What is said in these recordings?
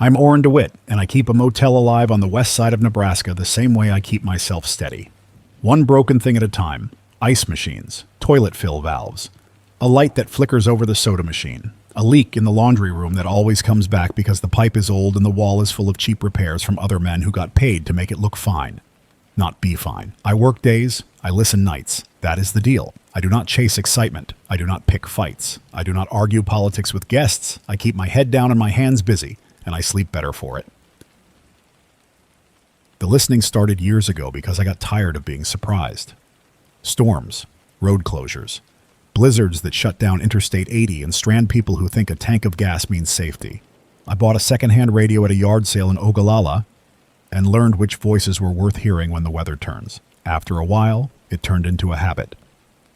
I'm Orrin DeWitt, and I keep a motel alive on the west side of Nebraska the same way I keep myself steady. One broken thing at a time. Ice machines, toilet fill valves, a light that flickers over the soda machine, a leak in the laundry room that always comes back because the pipe is old and the wall is full of cheap repairs from other men who got paid to make it look fine. Not be fine. I work days, I listen nights. That is the deal. I do not chase excitement. I do not pick fights. I do not argue politics with guests. I keep my head down and my hands busy, and I sleep better for it. The listening started years ago because I got tired of being surprised. Storms, road closures, blizzards that shut down Interstate 80 and strand people who think a tank of gas means safety. I bought a secondhand radio at a yard sale in Ogallala and learned which voices were worth hearing when the weather turns. After a while, it turned into a habit.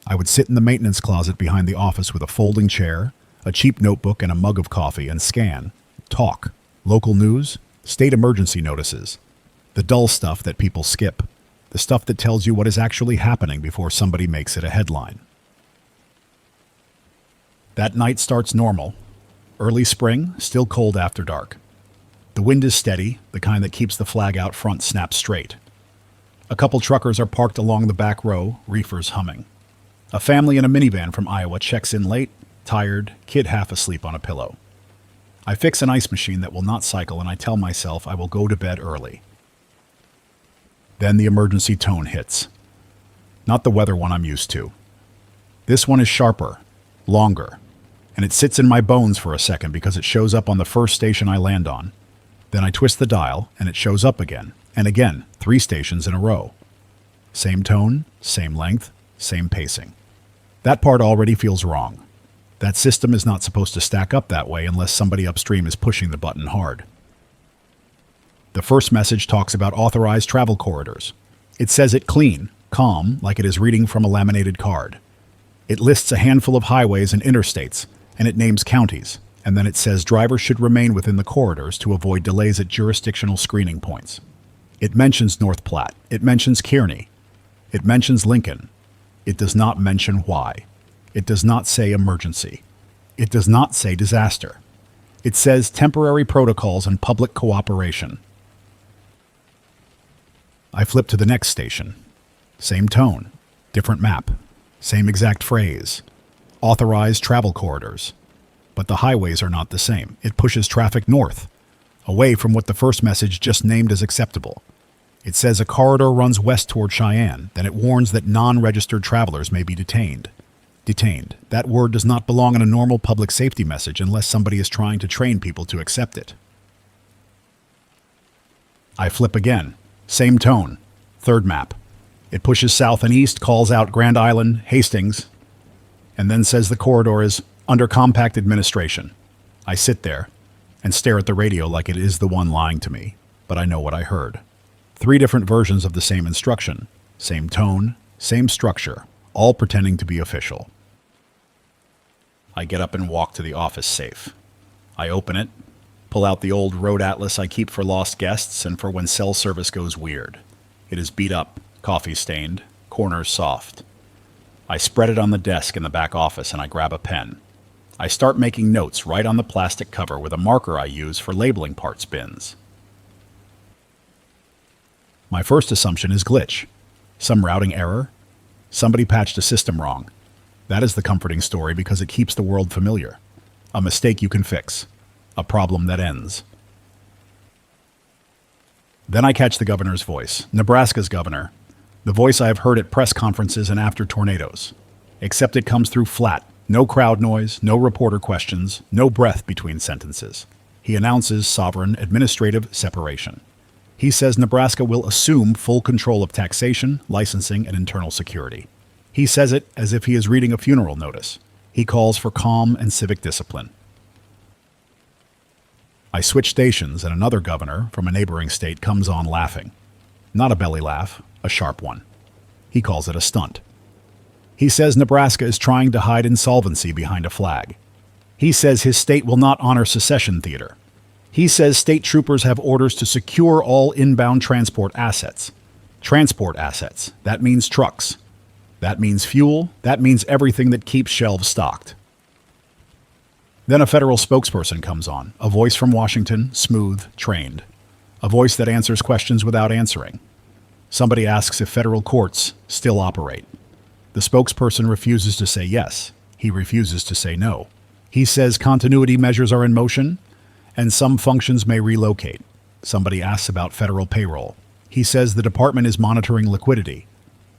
I would sit in the maintenance closet behind the office with a folding chair, a cheap notebook, and a mug of coffee and scan, talk, local news, state emergency notices, the dull stuff that people skip, the stuff that tells you what is actually happening before somebody makes it a headline. That night starts normal. Early spring, still cold after dark. The wind is steady, the kind that keeps the flag out front snapped straight. A couple truckers are parked along the back row, reefers humming. A family in a minivan from Iowa checks in late, tired, kid half asleep on a pillow. I fix an ice machine that will not cycle and I tell myself I will go to bed early. Then the emergency tone hits. Not the weather one I'm used to. This one is sharper, longer, and it sits in my bones for a second because it shows up on the first station I land on. Then I twist the dial and it shows up again, and again, 3 stations in a row. Same tone, same length, same pacing. That part already feels wrong. That system is not supposed to stack up that way unless somebody upstream is pushing the button hard. The first message talks about authorized travel corridors. It says it clean, calm, like it is reading from a laminated card. It lists a handful of highways and interstates, and it names counties, and then it says drivers should remain within the corridors to avoid delays at jurisdictional screening points. It mentions North Platte. It mentions Kearney. It mentions Lincoln. It does not mention why. It does not say emergency. It does not say disaster. It says temporary protocols and public cooperation. I flip to the next station. Same tone, different map, same exact phrase. Authorized travel corridors. But the highways are not the same. It pushes traffic north, away from what the first message just named as acceptable. It says a corridor runs west toward Cheyenne, then it warns that non-registered travelers may be detained. Detained. That word does not belong in a normal public safety message unless somebody is trying to train people to accept it. I flip again. Same tone. Third map. It pushes south and east, calls out Grand Island, Hastings, and then says the corridor is under compact administration. I sit there and stare at the radio like it is the one lying to me, but I know what I heard. 3 different versions of the same instruction, same tone, same structure, all pretending to be official. I get up and walk to the office safe. I open it, pull out the old road atlas I keep for lost guests and for when cell service goes weird. It is beat up, coffee-stained, corners soft. I spread it on the desk in the back office and I grab a pen. I start making notes right on the plastic cover with a marker I use for labeling parts bins. My first assumption is glitch. Some routing error. Somebody patched a system wrong. That is the comforting story because it keeps the world familiar. A mistake you can fix. A problem that ends. Then I catch the governor's voice, Nebraska's governor, the voice I have heard at press conferences and after tornadoes. Except it comes through flat, no crowd noise, no reporter questions, no breath between sentences. He announces sovereign administrative separation. He says Nebraska will assume full control of taxation, licensing, and internal security. He says it as if he is reading a funeral notice. He calls for calm and civic discipline. I switch stations and another governor from a neighboring state comes on laughing. Not a belly laugh, a sharp one. He calls it a stunt. He says Nebraska is trying to hide insolvency behind a flag. He says his state will not honor secession theater. He says state troopers have orders to secure all inbound transport assets. Transport assets. That means trucks. That means fuel. That means everything that keeps shelves stocked. Then a federal spokesperson comes on, a voice from Washington, smooth, trained. A voice that answers questions without answering. Somebody asks if federal courts still operate. The spokesperson refuses to say yes. He refuses to say no. He says continuity measures are in motion, and some functions may relocate. Somebody asks about federal payroll. He says the department is monitoring liquidity.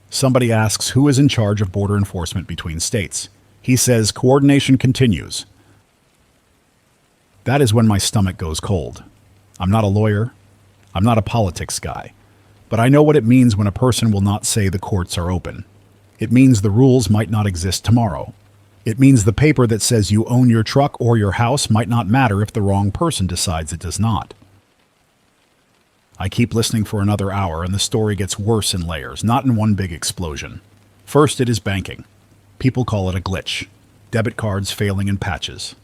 Somebody asks who is in charge of border enforcement between states. He says coordination continues. That is when my stomach goes cold. I'm not a lawyer. I'm not a politics guy. But I know what it means when a person will not say the courts are open. It means the rules might not exist tomorrow. It means the paper that says you own your truck or your house might not matter if the wrong person decides it does not. I keep listening for another hour, and the story gets worse in layers, not in one big explosion. First, it is banking. People call it a glitch. Debit cards failing in patches.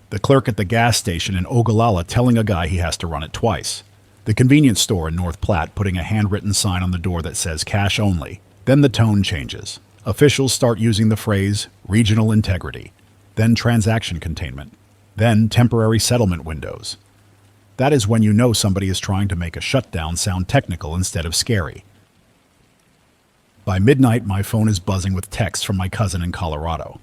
The clerk at the gas station in Ogallala telling a guy he has to run it twice. The convenience store in North Platte putting a handwritten sign on the door that says cash only. Then the tone changes. Officials start using the phrase regional integrity. Then transaction containment. Then temporary settlement windows. That is when you know somebody is trying to make a shutdown sound technical instead of scary. By midnight, my phone is buzzing with texts from my cousin in Colorado.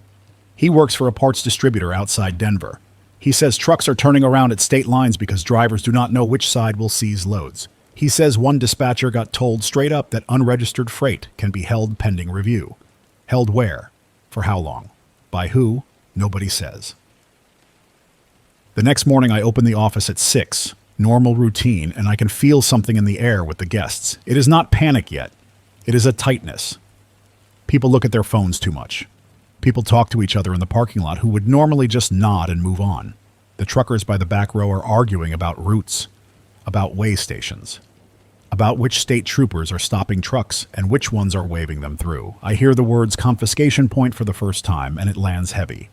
He works for a parts distributor outside Denver. He says trucks are turning around at state lines because drivers do not know which side will seize loads. He says one dispatcher got told straight up that unregistered freight can be held pending review. Held where? For how long? By who? Nobody says. The next morning I open the office at 6, normal routine, and I can feel something in the air with the guests. It is not panic yet. It is a tightness. People look at their phones too much. People talk to each other in the parking lot who would normally just nod and move on. The truckers by the back row are arguing about routes, about way stations, about which state troopers are stopping trucks and which ones are waving them through. I hear the words confiscation point for the first time, and it lands heavy.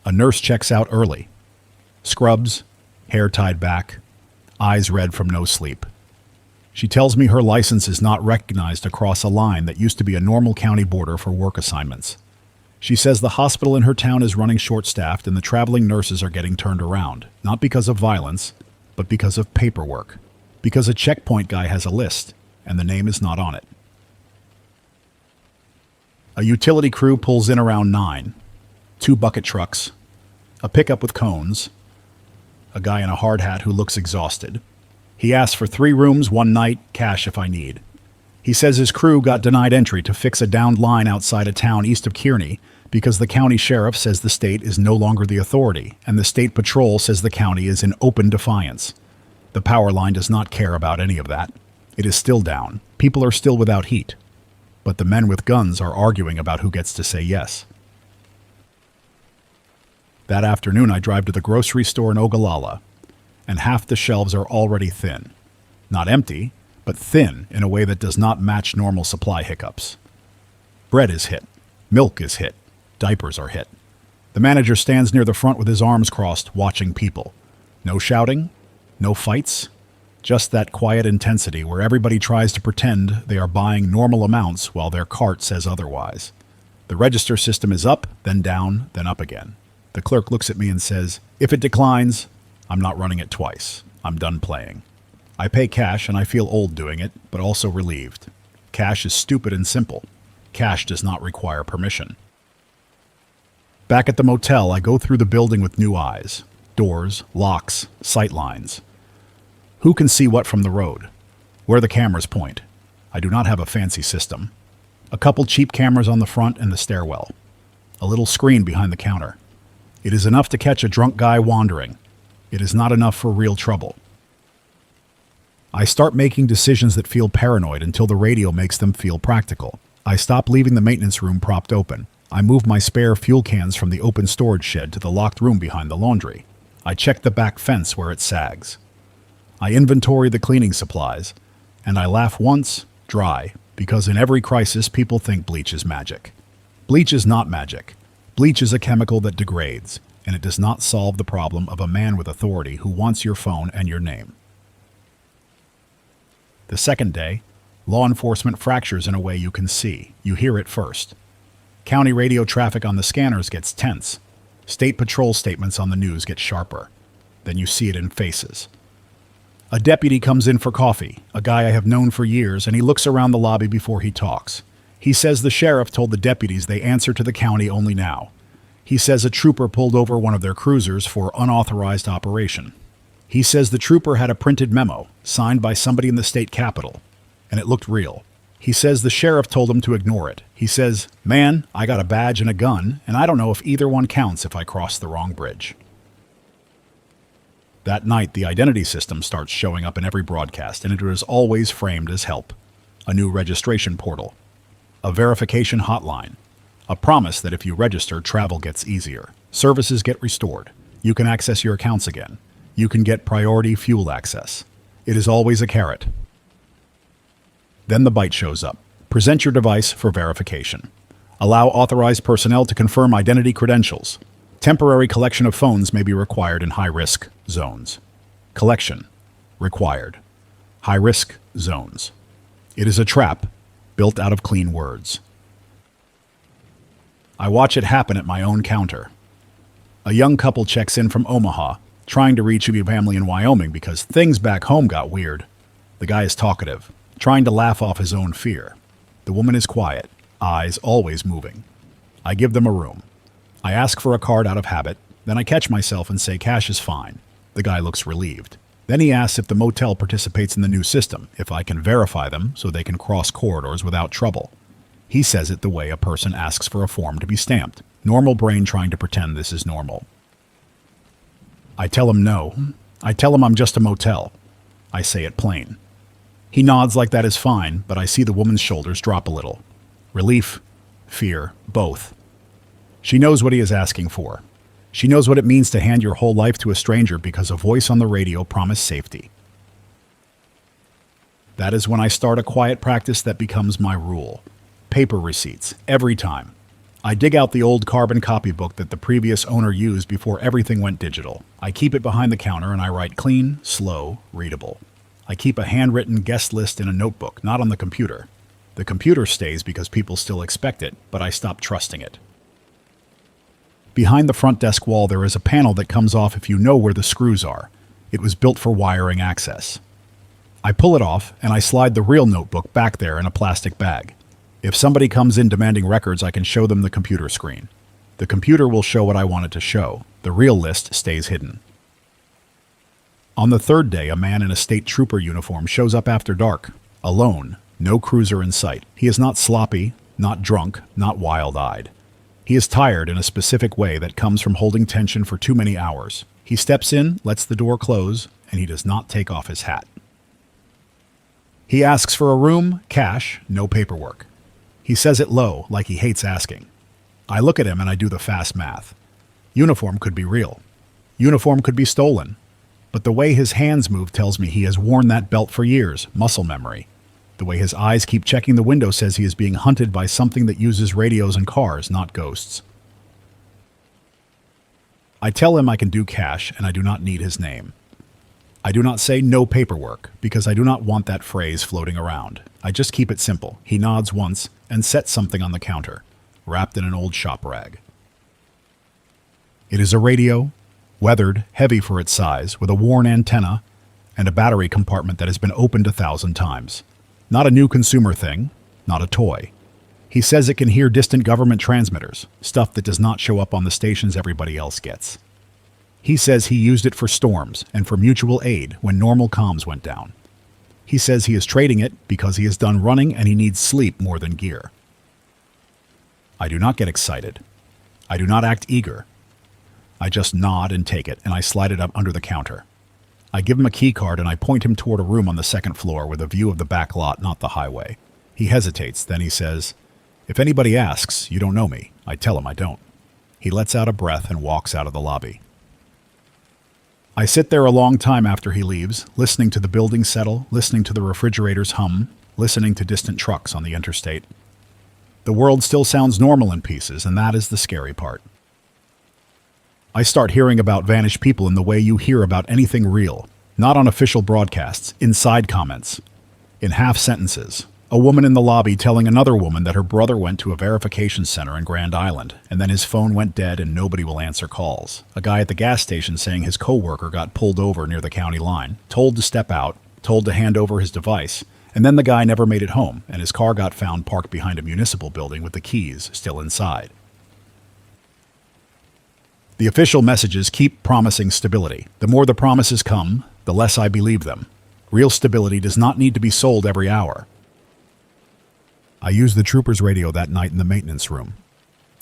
A nurse checks out early. Scrubs, hair tied back, eyes red from no sleep. She tells me her license is not recognized across a line that used to be a normal county border for work assignments. She says the hospital in her town is running short-staffed and the traveling nurses are getting turned around, not because of violence, but because of paperwork. Because a checkpoint guy has a list, and the name is not on it. A utility crew pulls in around 9. 2 bucket trucks, a pickup with cones, a guy in a hard hat who looks exhausted. He asks for 3 rooms, 1 night, cash if I need. He says his crew got denied entry to fix a downed line outside a town east of Kearney because the county sheriff says the state is no longer the authority, and the state patrol says the county is in open defiance. The power line does not care about any of that. It is still down. People are still without heat. But the men with guns are arguing about who gets to say yes. That afternoon, I drive to the grocery store in Ogallala, and half the shelves are already thin. Not empty, but thin in a way that does not match normal supply hiccups. Bread is hit. Milk is hit. Diapers are hit. The manager stands near the front with his arms crossed, watching people. No shouting, no fights, just that quiet intensity where everybody tries to pretend they are buying normal amounts while their cart says otherwise. The register system is up, then down, then up again. The clerk looks at me and says, "If it declines, I'm not running it twice. I'm done playing." I pay cash and I feel old doing it, but also relieved. Cash is stupid and simple. Cash does not require permission. Back at the motel, I go through the building with new eyes. Doors, locks, sight lines. Who can see what from the road? Where the cameras point? I do not have a fancy system. A couple cheap cameras on the front and the stairwell. A little screen behind the counter. It is enough to catch a drunk guy wandering. It is not enough for real trouble. I start making decisions that feel paranoid until the radio makes them feel practical. I stop leaving the maintenance room propped open. I move my spare fuel cans from the open storage shed to the locked room behind the laundry. I check the back fence where it sags. I inventory the cleaning supplies, and I laugh once, dry, because in every crisis people think bleach is magic. Bleach is not magic. Bleach is a chemical that degrades, and it does not solve the problem of a man with authority who wants your phone and your name. The second day, law enforcement fractures in a way you can see. You hear it first. County radio traffic on the scanners gets tense. State patrol statements on the news get sharper. Then you see it in faces. A deputy comes in for coffee, a guy I have known for years, and he looks around the lobby before he talks. He says the sheriff told the deputies they answer to the county only now. He says a trooper pulled over one of their cruisers for unauthorized operation. He says the trooper had a printed memo, signed by somebody in the state capitol, and it looked real. He says the sheriff told him to ignore it. He says, "Man, I got a badge and a gun, and I don't know if either one counts if I cross the wrong bridge." That night, the identity system starts showing up in every broadcast, and it is always framed as help. A new registration portal. A verification hotline. A promise that if you register, travel gets easier. Services get restored. You can access your accounts again. You can get priority fuel access. It is always a carrot. Then the bite shows up. Present your device for verification. Allow authorized personnel to confirm identity credentials. Temporary collection of phones may be required in high-risk zones. Collection. Required. High-risk zones. It is a trap built out of clean words. I watch it happen at my own counter. A young couple checks in from Omaha, trying to reach a family in Wyoming because things back home got weird. The guy is talkative, trying to laugh off his own fear. The woman is quiet, eyes always moving. I give them a room. I ask for a card out of habit, then I catch myself and say cash is fine. The guy looks relieved. Then he asks if the motel participates in the new system, if I can verify them so they can cross corridors without trouble. He says it the way a person asks for a form to be stamped. Normal brain trying to pretend this is normal. I tell him no. I tell him I'm just a motel. I say it plain. He nods like that is fine, but I see the woman's shoulders drop a little. Relief, fear, both. She knows what he is asking for. She knows what it means to hand your whole life to a stranger because a voice on the radio promised safety. That is when I start a quiet practice that becomes my rule. Paper receipts, every time. I dig out the old carbon copybook that the previous owner used before everything went digital. I keep it behind the counter and I write clean, slow, readable. I keep a handwritten guest list in a notebook, not on the computer. The computer stays because people still expect it, but I stop trusting it. Behind the front desk wall there is a panel that comes off if you know where the screws are. It was built for wiring access. I pull it off and I slide the real notebook back there in a plastic bag. If somebody comes in demanding records, I can show them the computer screen. The computer will show what I want it to show. The real list stays hidden. On the third day, a man in a state trooper uniform shows up after dark, alone, no cruiser in sight. He is not sloppy, not drunk, not wild-eyed. He is tired in a specific way that comes from holding tension for too many hours. He steps in, lets the door close, and he does not take off his hat. He asks for a room, cash, no paperwork. He says it low, like he hates asking. I look at him and I do the fast math. Uniform could be real. Uniform could be stolen. But the way his hands move tells me he has worn that belt for years, muscle memory. The way his eyes keep checking the window says he is being hunted by something that uses radios and cars, not ghosts. I tell him I can do cash and I do not need his name. I do not say no paperwork because I do not want that phrase floating around. I just keep it simple. He nods once and sets something on the counter, wrapped in an old shop rag. It is a radio, weathered, heavy for its size, with a worn antenna and a battery compartment that has been opened 1,000 times. Not a new consumer thing, not a toy. He says it can hear distant government transmitters, stuff that does not show up on the stations everybody else gets. He says he used it for storms and for mutual aid when normal comms went down. He says he is trading it because he is done running and he needs sleep more than gear. I do not get excited. I do not act eager. I just nod and take it, and I slide it up under the counter. I give him a key card and I point him toward a room on the second floor with a view of the back lot, not the highway. He hesitates, then he says, "If anybody asks, you don't know me." I tell him I don't. He lets out a breath and walks out of the lobby. I sit there a long time after he leaves, listening to the building settle, listening to the refrigerators hum, listening to distant trucks on the interstate. The world still sounds normal in pieces, and that is the scary part. I start hearing about vanished people in the way you hear about anything real, not on official broadcasts, in side comments, in half sentences. A woman in the lobby telling another woman that her brother went to a verification center in Grand Island, and then his phone went dead and nobody will answer calls. A guy at the gas station saying his coworker got pulled over near the county line, told to step out, told to hand over his device, and then the guy never made it home, and his car got found parked behind a municipal building with the keys still inside. The official messages keep promising stability. The more the promises come, the less I believe them. Real stability does not need to be sold every hour. I use the trooper's radio that night in the maintenance room.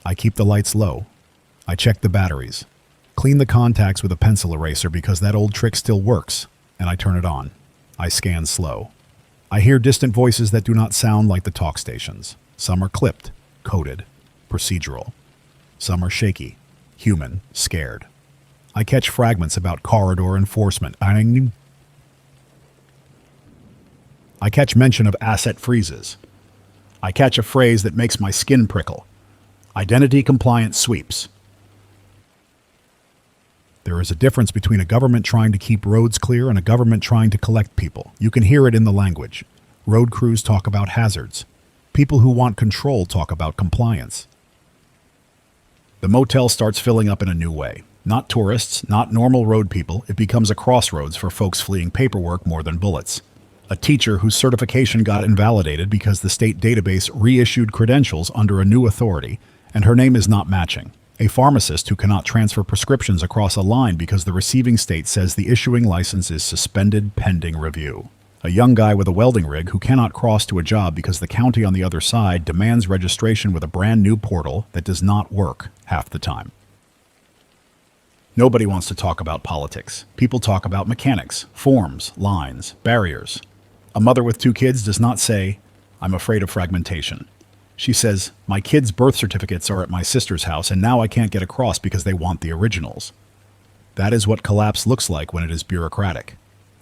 I keep the lights low. I check the batteries. Clean the contacts with a pencil eraser because that old trick still works, and I turn it on. I scan slow. I hear distant voices that do not sound like the talk stations. Some are clipped, coded, procedural. Some are shaky, human, scared. I catch fragments about corridor enforcement. I catch mention of asset freezes. I catch a phrase that makes my skin prickle. Identity-compliant sweeps. There is a difference between a government trying to keep roads clear and a government trying to collect people. You can hear it in the language. Road crews talk about hazards. People who want control talk about compliance. The motel starts filling up in a new way. Not tourists, not normal road people. It becomes a crossroads for folks fleeing paperwork more than bullets. A teacher whose certification got invalidated because the state database reissued credentials under a new authority, and her name is not matching. A pharmacist who cannot transfer prescriptions across a line because the receiving state says the issuing license is suspended pending review. A young guy with a welding rig who cannot cross to a job because the county on the other side demands registration with a brand new portal that does not work half the time. Nobody wants to talk about politics. People talk about mechanics, forms, lines, barriers. A mother with 2 kids does not say, "I'm afraid of fragmentation." She says, "My kids' birth certificates are at my sister's house and now I can't get across because they want the originals." That is what collapse looks like when it is bureaucratic.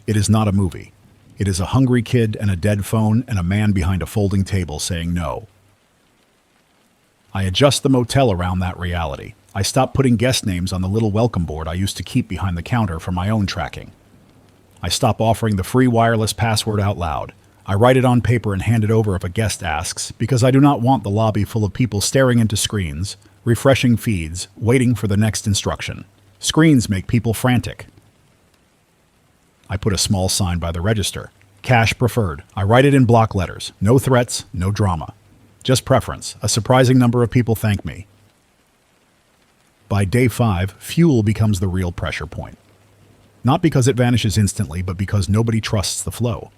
It is not a movie. It is a hungry kid and a dead phone and a man behind a folding table saying no. I adjust the motel around that reality. I stop putting guest names on the little welcome board I used to keep behind the counter for my own tracking. I stop offering the free wireless password out loud. I write it on paper and hand it over if a guest asks, because I do not want the lobby full of people staring into screens, refreshing feeds, waiting for the next instruction. Screens make people frantic. I put a small sign by the register. Cash preferred. I write it in block letters. No threats, no drama. Just preference. A surprising number of people thank me. By day 5, fuel becomes the real pressure point. Not because it vanishes instantly, but because nobody trusts the flow.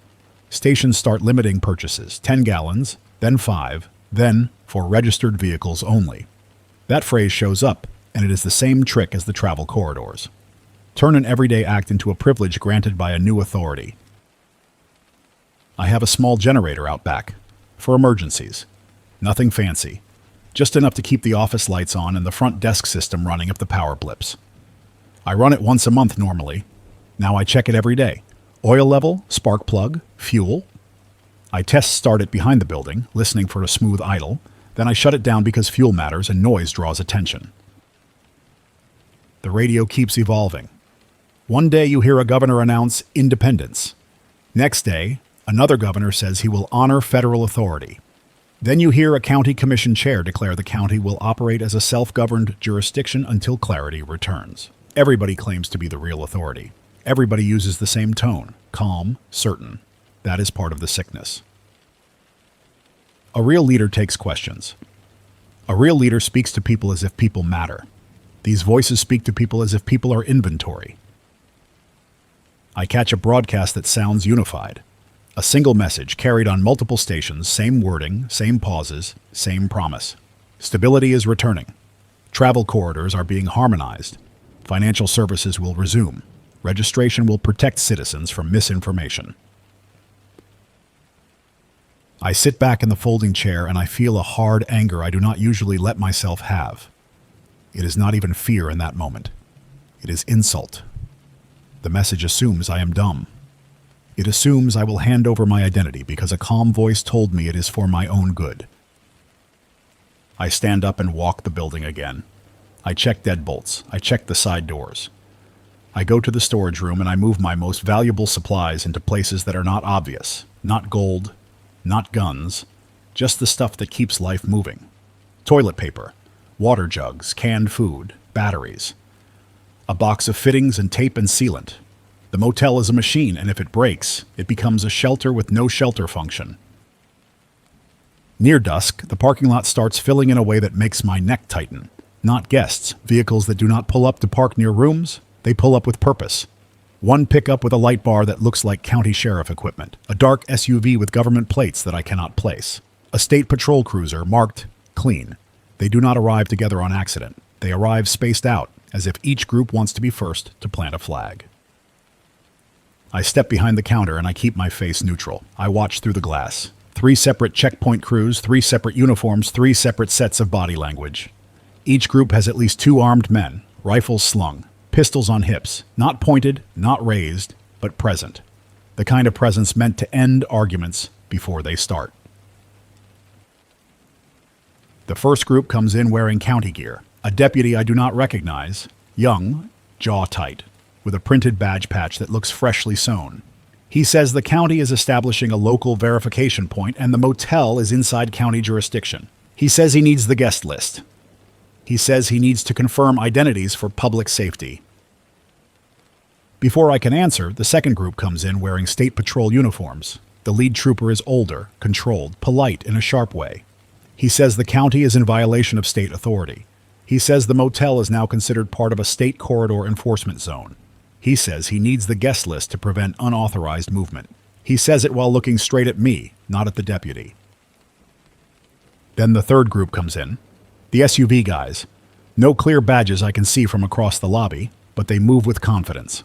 Stations start limiting purchases, 10 gallons, then 5, then for registered vehicles only. That phrase shows up, and it is the same trick as the travel corridors. Turn an everyday act into a privilege granted by a new authority. I have a small generator out back, for emergencies. Nothing fancy, just enough to keep the office lights on and the front desk system running if the power blips. I run it once a month normally. Now I check it every day. Oil level, spark plug, fuel. I test start it behind the building, listening for a smooth idle. Then I shut it down because fuel matters and noise draws attention. The radio keeps evolving. One day you hear a governor announce independence. Next day, another governor says he will honor federal authority. Then you hear a county commission chair declare the county will operate as a self-governed jurisdiction until clarity returns. Everybody claims to be the real authority. Everybody uses the same tone, calm, certain. That is part of the sickness. A real leader takes questions. A real leader speaks to people as if people matter. These voices speak to people as if people are inventory. I catch a broadcast that sounds unified. A single message carried on multiple stations, same wording, same pauses, same promise. Stability is returning. Travel corridors are being harmonized. Financial services will resume. Registration will protect citizens from misinformation. I sit back in the folding chair and I feel a hard anger I do not usually let myself have. It is not even fear in that moment. It is insult. The message assumes I am dumb. It assumes I will hand over my identity because a calm voice told me it is for my own good. I stand up and walk the building again. I check deadbolts. I check the side doors. I go to the storage room and I move my most valuable supplies into places that are not obvious. Not gold, not guns, just the stuff that keeps life moving. Toilet paper, water jugs, canned food, batteries. A box of fittings and tape and sealant. The motel is a machine, and if it breaks, it becomes a shelter with no shelter function. Near dusk, the parking lot starts filling in a way that makes my neck tighten. Not guests, vehicles that do not pull up to park near rooms, they pull up with purpose. One pickup with a light bar that looks like county sheriff equipment. A dark SUV with government plates that I cannot place. A state patrol cruiser marked clean. They do not arrive together on accident. They arrive spaced out, as if each group wants to be first to plant a flag. I step behind the counter and I keep my face neutral. I watch through the glass. 3 separate checkpoint crews, 3 separate uniforms, 3 separate sets of body language. Each group has at least 2 armed men, rifles slung, pistols on hips, not pointed, not raised, but present. The kind of presence meant to end arguments before they start. The first group comes in wearing county gear. A deputy I do not recognize, young, jaw tight, with a printed badge patch that looks freshly sewn. He says the county is establishing a local verification point and the motel is inside county jurisdiction. He says he needs the guest list. He says he needs to confirm identities for public safety. Before I can answer, the second group comes in wearing state patrol uniforms. The lead trooper is older, controlled, polite in a sharp way. He says the county is in violation of state authority. He says the motel is now considered part of a state corridor enforcement zone. He says he needs the guest list to prevent unauthorized movement. He says it while looking straight at me, not at the deputy. Then the third group comes in. The SUV guys. No clear badges I can see from across the lobby, but they move with confidence.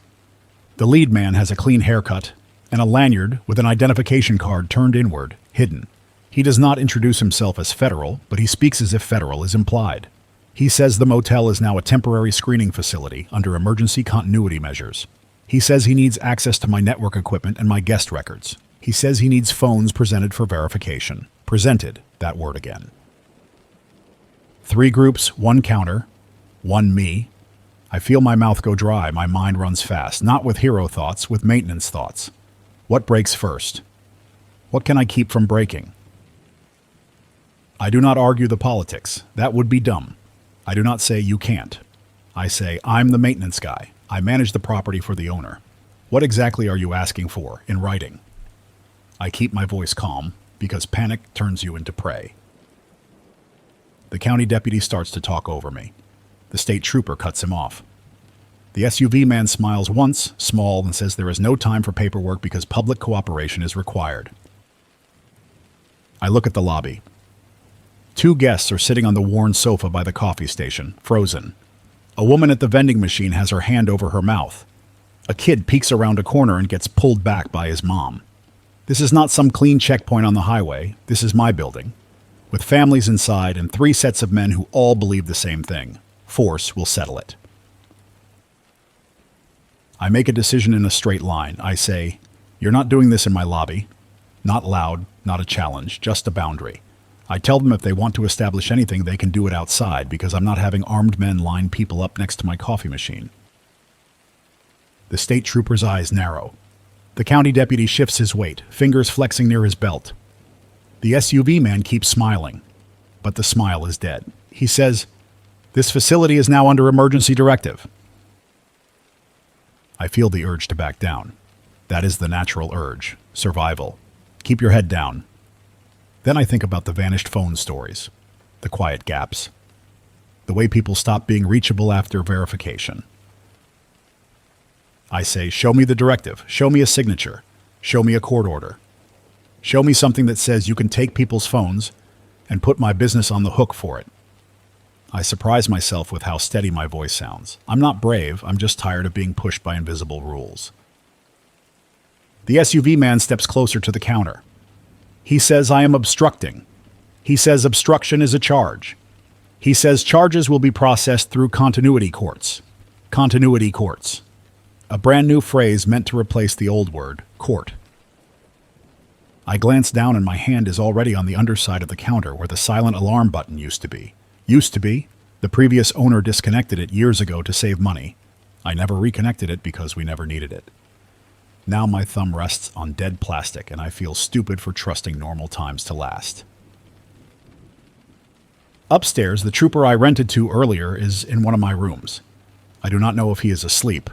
The lead man has a clean haircut and a lanyard with an identification card turned inward, hidden. He does not introduce himself as federal, but he speaks as if federal is implied. He says the motel is now a temporary screening facility under emergency continuity measures. He says he needs access to my network equipment and my guest records. He says he needs phones presented for verification. Presented, that word again. 3 groups, 1 counter, 1 me. I feel my mouth go dry, my mind runs fast, not with hero thoughts, with maintenance thoughts. What breaks first? What can I keep from breaking? I do not argue the politics. That would be dumb. I do not say you can't. I say I'm the maintenance guy. I manage the property for the owner. What exactly are you asking for in writing? I keep my voice calm because panic turns you into prey. The county deputy starts to talk over me. The state trooper cuts him off. The SUV man smiles once, small, and says there is no time for paperwork because public cooperation is required. I look at the lobby. 2 guests are sitting on the worn sofa by the coffee station, frozen. A woman at the vending machine has her hand over her mouth. A kid peeks around a corner and gets pulled back by his mom. This is not some clean checkpoint on the highway. This is my building, with families inside and 3 sets of men who all believe the same thing. Force will settle it. I make a decision in a straight line. I say, you're not doing this in my lobby. Not loud, not a challenge, just a boundary. I tell them if they want to establish anything, they can do it outside because I'm not having armed men line people up next to my coffee machine. The state trooper's eyes narrow. The county deputy shifts his weight, fingers flexing near his belt. The SUV man keeps smiling, but the smile is dead. He says, "This facility is now under emergency directive." I feel the urge to back down. That is the natural urge. Survival. Keep your head down. Then I think about the vanished phone stories, the quiet gaps, the way people stop being reachable after verification. I say, show me the directive, show me a signature, show me a court order. Show me something that says you can take people's phones and put my business on the hook for it. I surprise myself with how steady my voice sounds. I'm not brave, I'm just tired of being pushed by invisible rules. The SUV man steps closer to the counter. He says I am obstructing. He says obstruction is a charge. He says charges will be processed through continuity courts. Continuity courts. A brand new phrase meant to replace the old word, court. I glance down and my hand is already on the underside of the counter where the silent alarm button used to be. Used to be. The previous owner disconnected it years ago to save money. I never reconnected it because we never needed it. Now my thumb rests on dead plastic, and I feel stupid for trusting normal times to last. Upstairs, the trooper I rented to earlier is in one of my rooms. I do not know if he is asleep.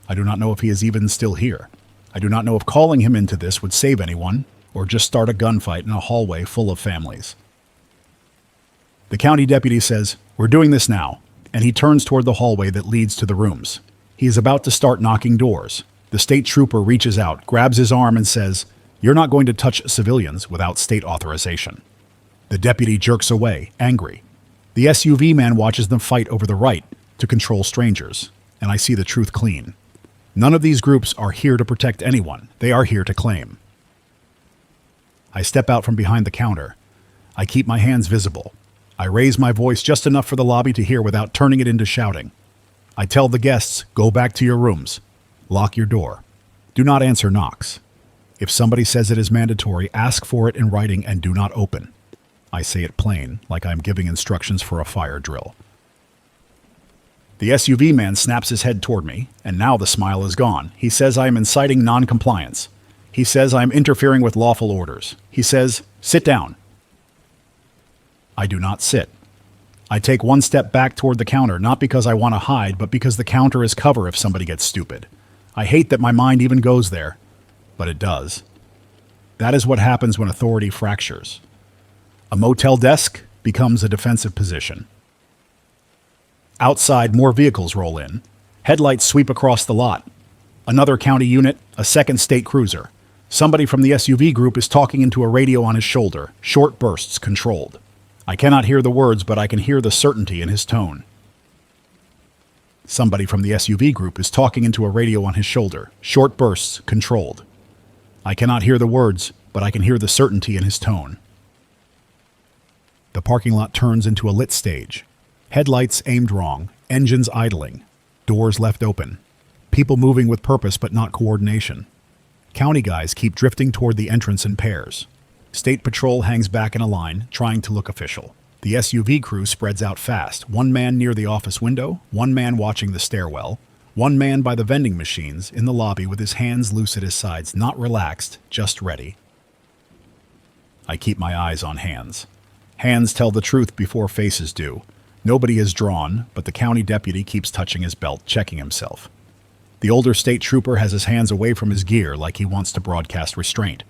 I do not know if he is even still here. I do not know if calling him into this would save anyone, or just start a gunfight in a hallway full of families. The county deputy says, "We're doing this now," and he turns toward the hallway that leads to the rooms. He is about to start knocking doors. The state trooper reaches out, grabs his arm, and says, "You're not going to touch civilians without state authorization." The deputy jerks away, angry. The SUV man watches them fight over the right to control strangers, and I see the truth clean. None of these groups are here to protect anyone. They are here to claim. I step out from behind the counter. I keep my hands visible. I raise my voice just enough for the lobby to hear without turning it into shouting. I tell the guests, "Go back to your rooms. Lock your door. Do not answer knocks. If somebody says it is mandatory, ask for it in writing and do not open." I say it plain, like I'm giving instructions for a fire drill. The SUV man snaps his head toward me, and now the smile is gone. He says I am inciting non-compliance. He says I am interfering with lawful orders. He says, "Sit down." I do not sit. I take one step back toward the counter, not because I want to hide, but because the counter is cover if somebody gets stupid. I hate that my mind even goes there, but it does. That is what happens when authority fractures. A motel desk becomes a defensive position. Outside, more vehicles roll in. Headlights sweep across the lot. Another county unit, a second state cruiser. Somebody from the SUV group is talking into a radio on his shoulder, short bursts controlled. I cannot hear the words, but I can hear the certainty in his tone. Somebody from the SUV group is talking into a radio on his shoulder, short bursts controlled. I cannot hear the words, but I can hear the certainty in his tone. The parking lot turns into a lit stage. Headlights aimed wrong, engines idling, doors left open. People moving with purpose but not coordination. County guys keep drifting toward the entrance in pairs. State Patrol hangs back in a line, trying to look official. The SUV crew spreads out fast, one man near the office window, one man watching the stairwell, one man by the vending machines in the lobby with his hands loose at his sides, not relaxed, just ready. I keep my eyes on hands. Hands tell the truth before faces do. Nobody is drawn, but the county deputy keeps touching his belt, checking himself. The older state trooper has his hands away from his gear like he wants to broadcast restraint.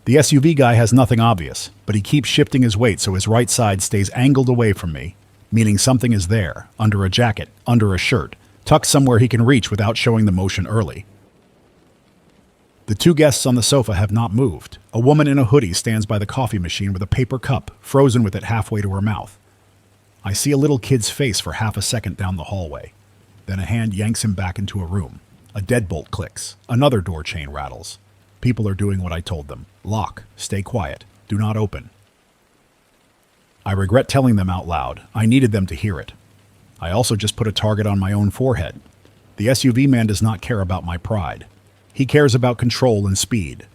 The SUV guy has nothing obvious, but he keeps shifting his weight so his right side stays angled away from me, meaning something is there, under a jacket, under a shirt, tucked somewhere he can reach without showing the motion early. The two guests on the sofa have not moved. A woman in a hoodie stands by the coffee machine with a paper cup, frozen with it halfway to her mouth. I see a little kid's face for half a second down the hallway. Then a hand yanks him back into a room. A deadbolt clicks. Another door chain rattles. People are doing what I told them. Lock. Stay quiet. Do not open. I regret telling them out loud. I needed them to hear it. I also just put a target on my own forehead. The SUV man does not care about my pride. He cares about control and speed.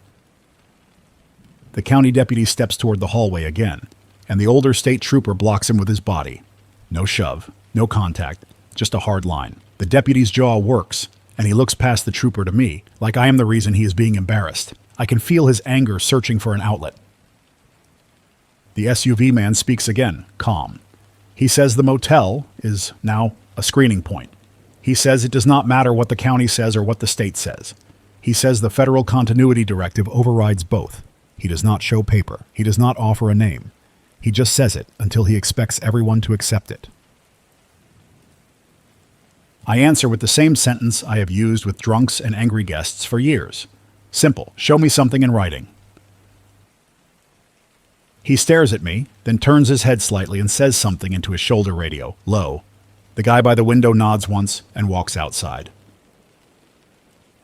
The county deputy steps toward the hallway again, and the older state trooper blocks him with his body. No shove, no contact, just a hard line. The deputy's jaw works, and he looks past the trooper to me, like I am the reason he is being embarrassed. I can feel his anger searching for an outlet. The SUV man speaks again, calm. He says the motel is now a screening point. He says it does not matter what the county says or what the state says. He says the federal continuity directive overrides both. He does not show paper. He does not offer a name. He just says it until he expects everyone to accept it. I answer with the same sentence I have used with drunks and angry guests for years. Simple. Show me something in writing. He stares at me, then turns his head slightly and says something into his shoulder radio, low. The guy by the window nods once and walks outside.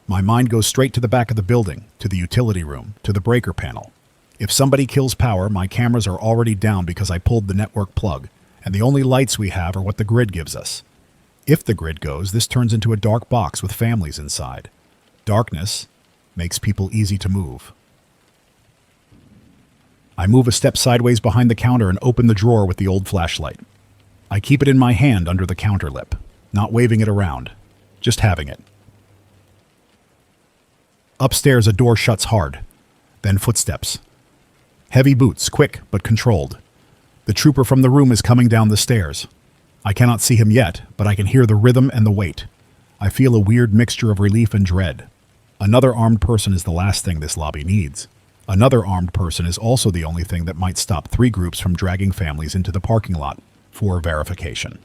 My mind goes straight to the back of the building, to the utility room, to the breaker panel. If somebody kills power, my cameras are already down because I pulled the network plug, and the only lights we have are what the grid gives us. If the grid goes, this turns into a dark box with families inside. Darkness makes people easy to move. I move a step sideways behind the counter and open the drawer with the old flashlight. I keep it in my hand under the counter lip, not waving it around, just having it. Upstairs, a door shuts hard. Then footsteps. Heavy boots, quick but controlled. The trooper from the room is coming down the stairs. I cannot see him yet, but I can hear the rhythm and the weight. I feel a weird mixture of relief and dread. Another armed person is the last thing this lobby needs. Another armed person is also the only thing that might stop 3 groups from dragging families into the parking lot for verification.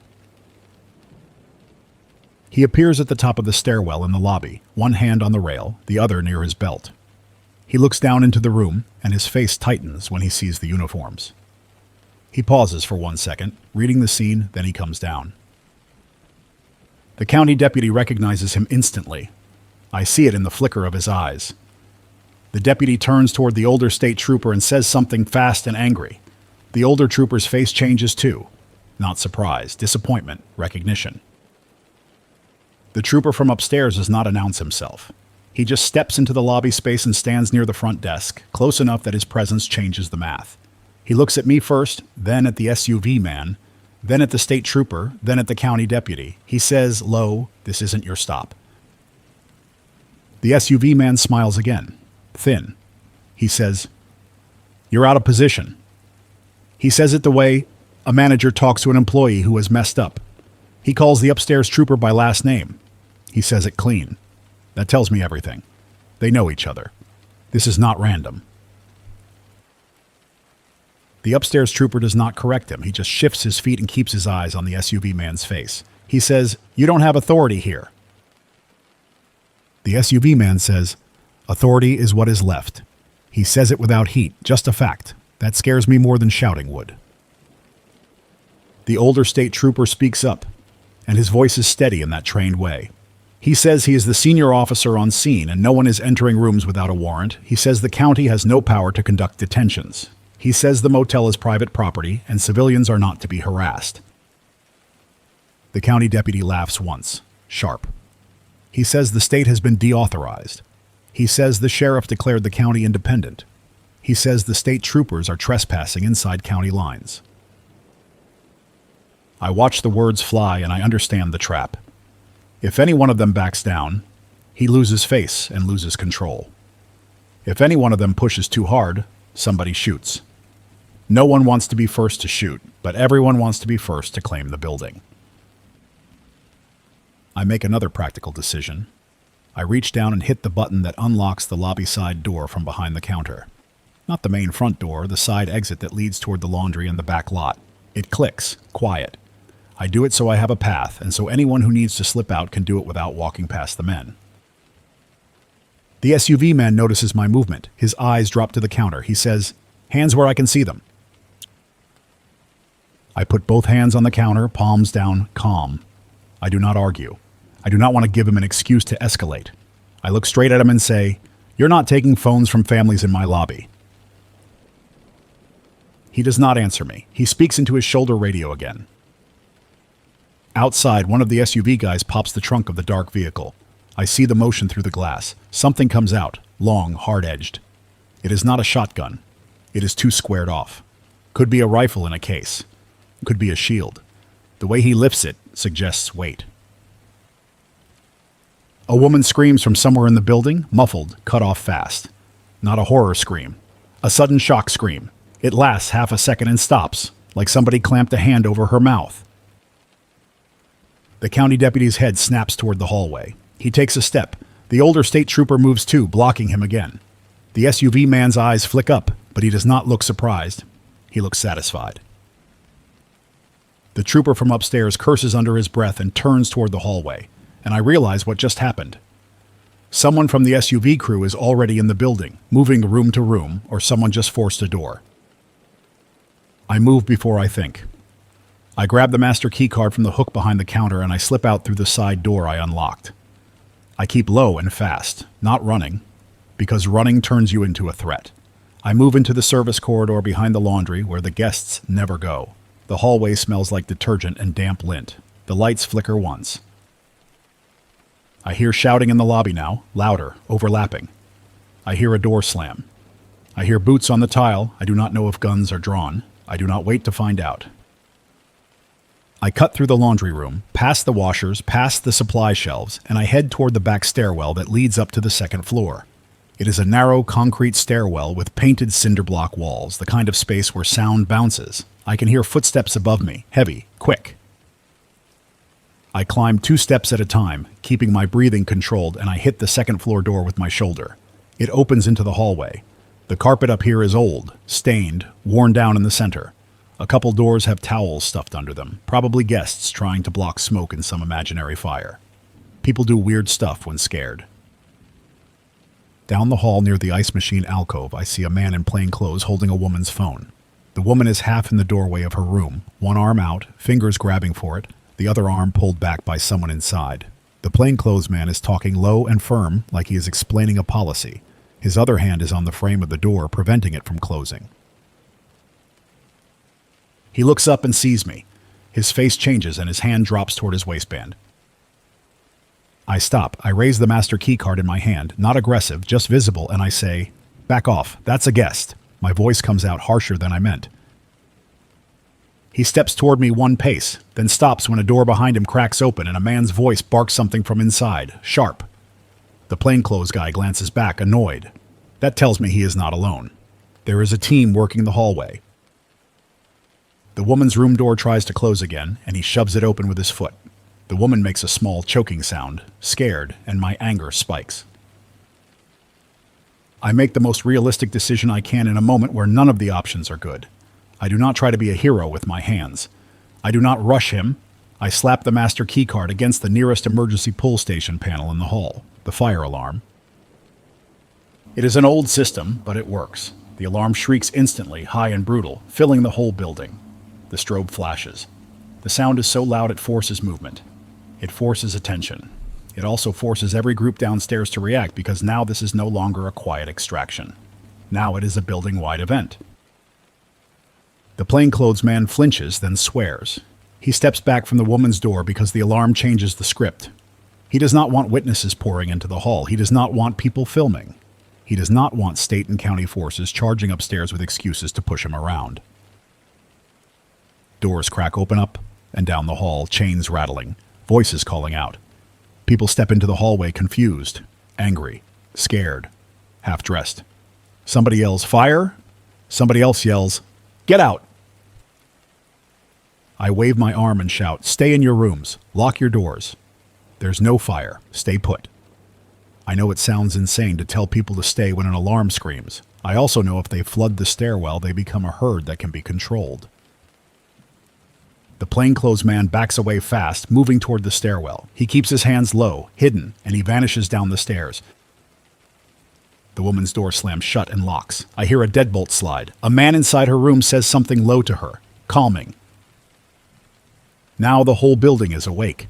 He appears at the top of the stairwell in the lobby, one hand on the rail, the other near his belt. He looks down into the room, and his face tightens when he sees the uniforms. He pauses for 1 second, reading the scene, then he comes down. The county deputy recognizes him instantly. I see it in the flicker of his eyes. The deputy turns toward the older state trooper and says something fast and angry. The older trooper's face changes too. Not surprise, disappointment, recognition. The trooper from upstairs does not announce himself. He just steps into the lobby space and stands near the front desk, close enough that his presence changes the math. He looks at me first, then at the SUV man, then at the state trooper, then at the county deputy. He says, low, "This isn't your stop." The SUV man smiles again, thin. He says, "You're out of position." He says it the way a manager talks to an employee who has messed up. He calls the upstairs trooper by last name. He says it clean. That tells me everything. They know each other. This is not random. The upstairs trooper does not correct him. He just shifts his feet and keeps his eyes on the SUV man's face. He says, "You don't have authority here." The SUV man says, "Authority is what is left." He says it without heat, just a fact. That scares me more than shouting would. The older state trooper speaks up, and his voice is steady in that trained way. He says he is the senior officer on scene and no one is entering rooms without a warrant. He says the county has no power to conduct detentions. He says the motel is private property and civilians are not to be harassed. The county deputy laughs once, sharp. He says the state has been deauthorized. He says the sheriff declared the county independent. He says the state troopers are trespassing inside county lines. I watch the words fly and I understand the trap. If any one of them backs down, he loses face and loses control. If any one of them pushes too hard, somebody shoots. No one wants to be first to shoot, but everyone wants to be first to claim the building. I make another practical decision. I reach down and hit the button that unlocks the lobby side door from behind the counter. Not the main front door, the side exit that leads toward the laundry and the back lot. It clicks, quiet. I do it so I have a path, and so anyone who needs to slip out can do it without walking past the men. The SUV man notices my movement. His eyes drop to the counter. He says, "Hands where I can see them." I put both hands on the counter, palms down, calm. I do not argue. I do not want to give him an excuse to escalate. I look straight at him and say, "You're not taking phones from families in my lobby." He does not answer me. He speaks into his shoulder radio again. Outside, one of the SUV guys pops the trunk of the dark vehicle. I see the motion through the glass. Something comes out, long, hard-edged. It is not a shotgun. It is too squared off. Could be a rifle in a case. Could be a shield. The way he lifts it suggests weight. A woman screams from somewhere in the building, muffled, cut off fast. Not a horror scream. A sudden shock scream. It lasts half a second and stops, like somebody clamped a hand over her mouth. The county deputy's head snaps toward the hallway. He takes a step. The older state trooper moves too, blocking him again. The SUV man's eyes flick up, but he does not look surprised. He looks satisfied. The trooper from upstairs curses under his breath and turns toward the hallway, and I realize what just happened. Someone from the SUV crew is already in the building, moving room to room, or someone just forced a door. I move before I think. I grab the master key card from the hook behind the counter and I slip out through the side door I unlocked. I keep low and fast, not running, because running turns you into a threat. I move into the service corridor behind the laundry where the guests never go. The hallway smells like detergent and damp lint. The lights flicker once. I hear shouting in the lobby now, louder, overlapping. I hear a door slam. I hear boots on the tile. I do not know if guns are drawn. I do not wait to find out. I cut through the laundry room, past the washers, past the supply shelves, and I head toward the back stairwell that leads up to the second floor. It is a narrow concrete stairwell with painted cinder block walls, the kind of space where sound bounces. I can hear footsteps above me, heavy, quick. I climb 2 steps at a time, keeping my breathing controlled, and I hit the second floor door with my shoulder. It opens into the hallway. The carpet up here is old, stained, worn down in the center. A couple doors have towels stuffed under them, probably guests trying to block smoke in some imaginary fire. People do weird stuff when scared. Down the hall near the ice machine alcove, I see a man in plain clothes holding a woman's phone. The woman is half in the doorway of her room, one arm out, fingers grabbing for it, the other arm pulled back by someone inside. The plainclothes man is talking low and firm, like he is explaining a policy. His other hand is on the frame of the door, preventing it from closing. He looks up and sees me. His face changes and his hand drops toward his waistband. I stop. I raise the master keycard in my hand, not aggressive, just visible, and I say, "Back off, that's a guest." My voice comes out harsher than I meant. He steps toward me 1 pace, then stops when a door behind him cracks open and a man's voice barks something from inside, sharp. The plainclothes guy glances back, annoyed. That tells me he is not alone. There is a team working the hallway. The woman's room door tries to close again, and he shoves it open with his foot. The woman makes a small choking sound, scared, and my anger spikes. I make the most realistic decision I can in a moment where none of the options are good. I do not try to be a hero with my hands. I do not rush him. I slap the master keycard against the nearest emergency pull station panel in the hall, the fire alarm. It is an old system, but it works. The alarm shrieks instantly, high and brutal, filling the whole building. The strobe flashes. The sound is so loud it forces movement. It forces attention. It also forces every group downstairs to react because now this is no longer a quiet extraction. Now it is a building-wide event. The plainclothes man flinches, then swears. He steps back from the woman's door because the alarm changes the script. He does not want witnesses pouring into the hall. He does not want people filming. He does not want state and county forces charging upstairs with excuses to push him around. Doors crack open up and down the hall, chains rattling, voices calling out. People step into the hallway confused, angry, scared, half-dressed. Somebody yells, "Fire!" Somebody else yells, "Get out!" I wave my arm and shout, "Stay in your rooms. Lock your doors. There's no fire. Stay put." I know it sounds insane to tell people to stay when an alarm screams. I also know if they flood the stairwell, they become a herd that can be controlled. The plainclothes man backs away fast, moving toward the stairwell. He keeps his hands low, hidden, and he vanishes down the stairs. The woman's door slams shut and locks. I hear a deadbolt slide. A man inside her room says something low to her, calming. Now the whole building is awake.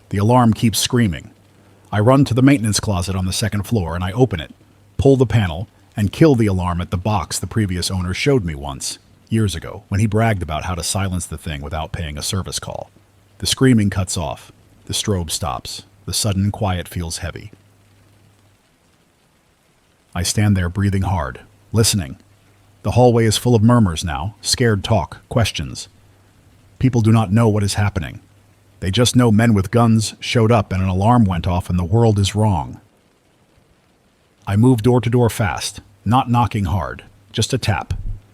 The alarm keeps screaming. I run to the maintenance closet on the 2nd floor and I open it, pull the panel, and kill the alarm at the box the previous owner showed me once, years ago, when he bragged about how to silence the thing without paying a service call. The screaming cuts off. The strobe stops. The sudden quiet feels heavy. I stand there breathing hard, listening. The hallway is full of murmurs now, scared talk, questions. People do not know what is happening. They just know men with guns showed up and an alarm went off and the world is wrong. I move door to door fast, not knocking hard, just a tap.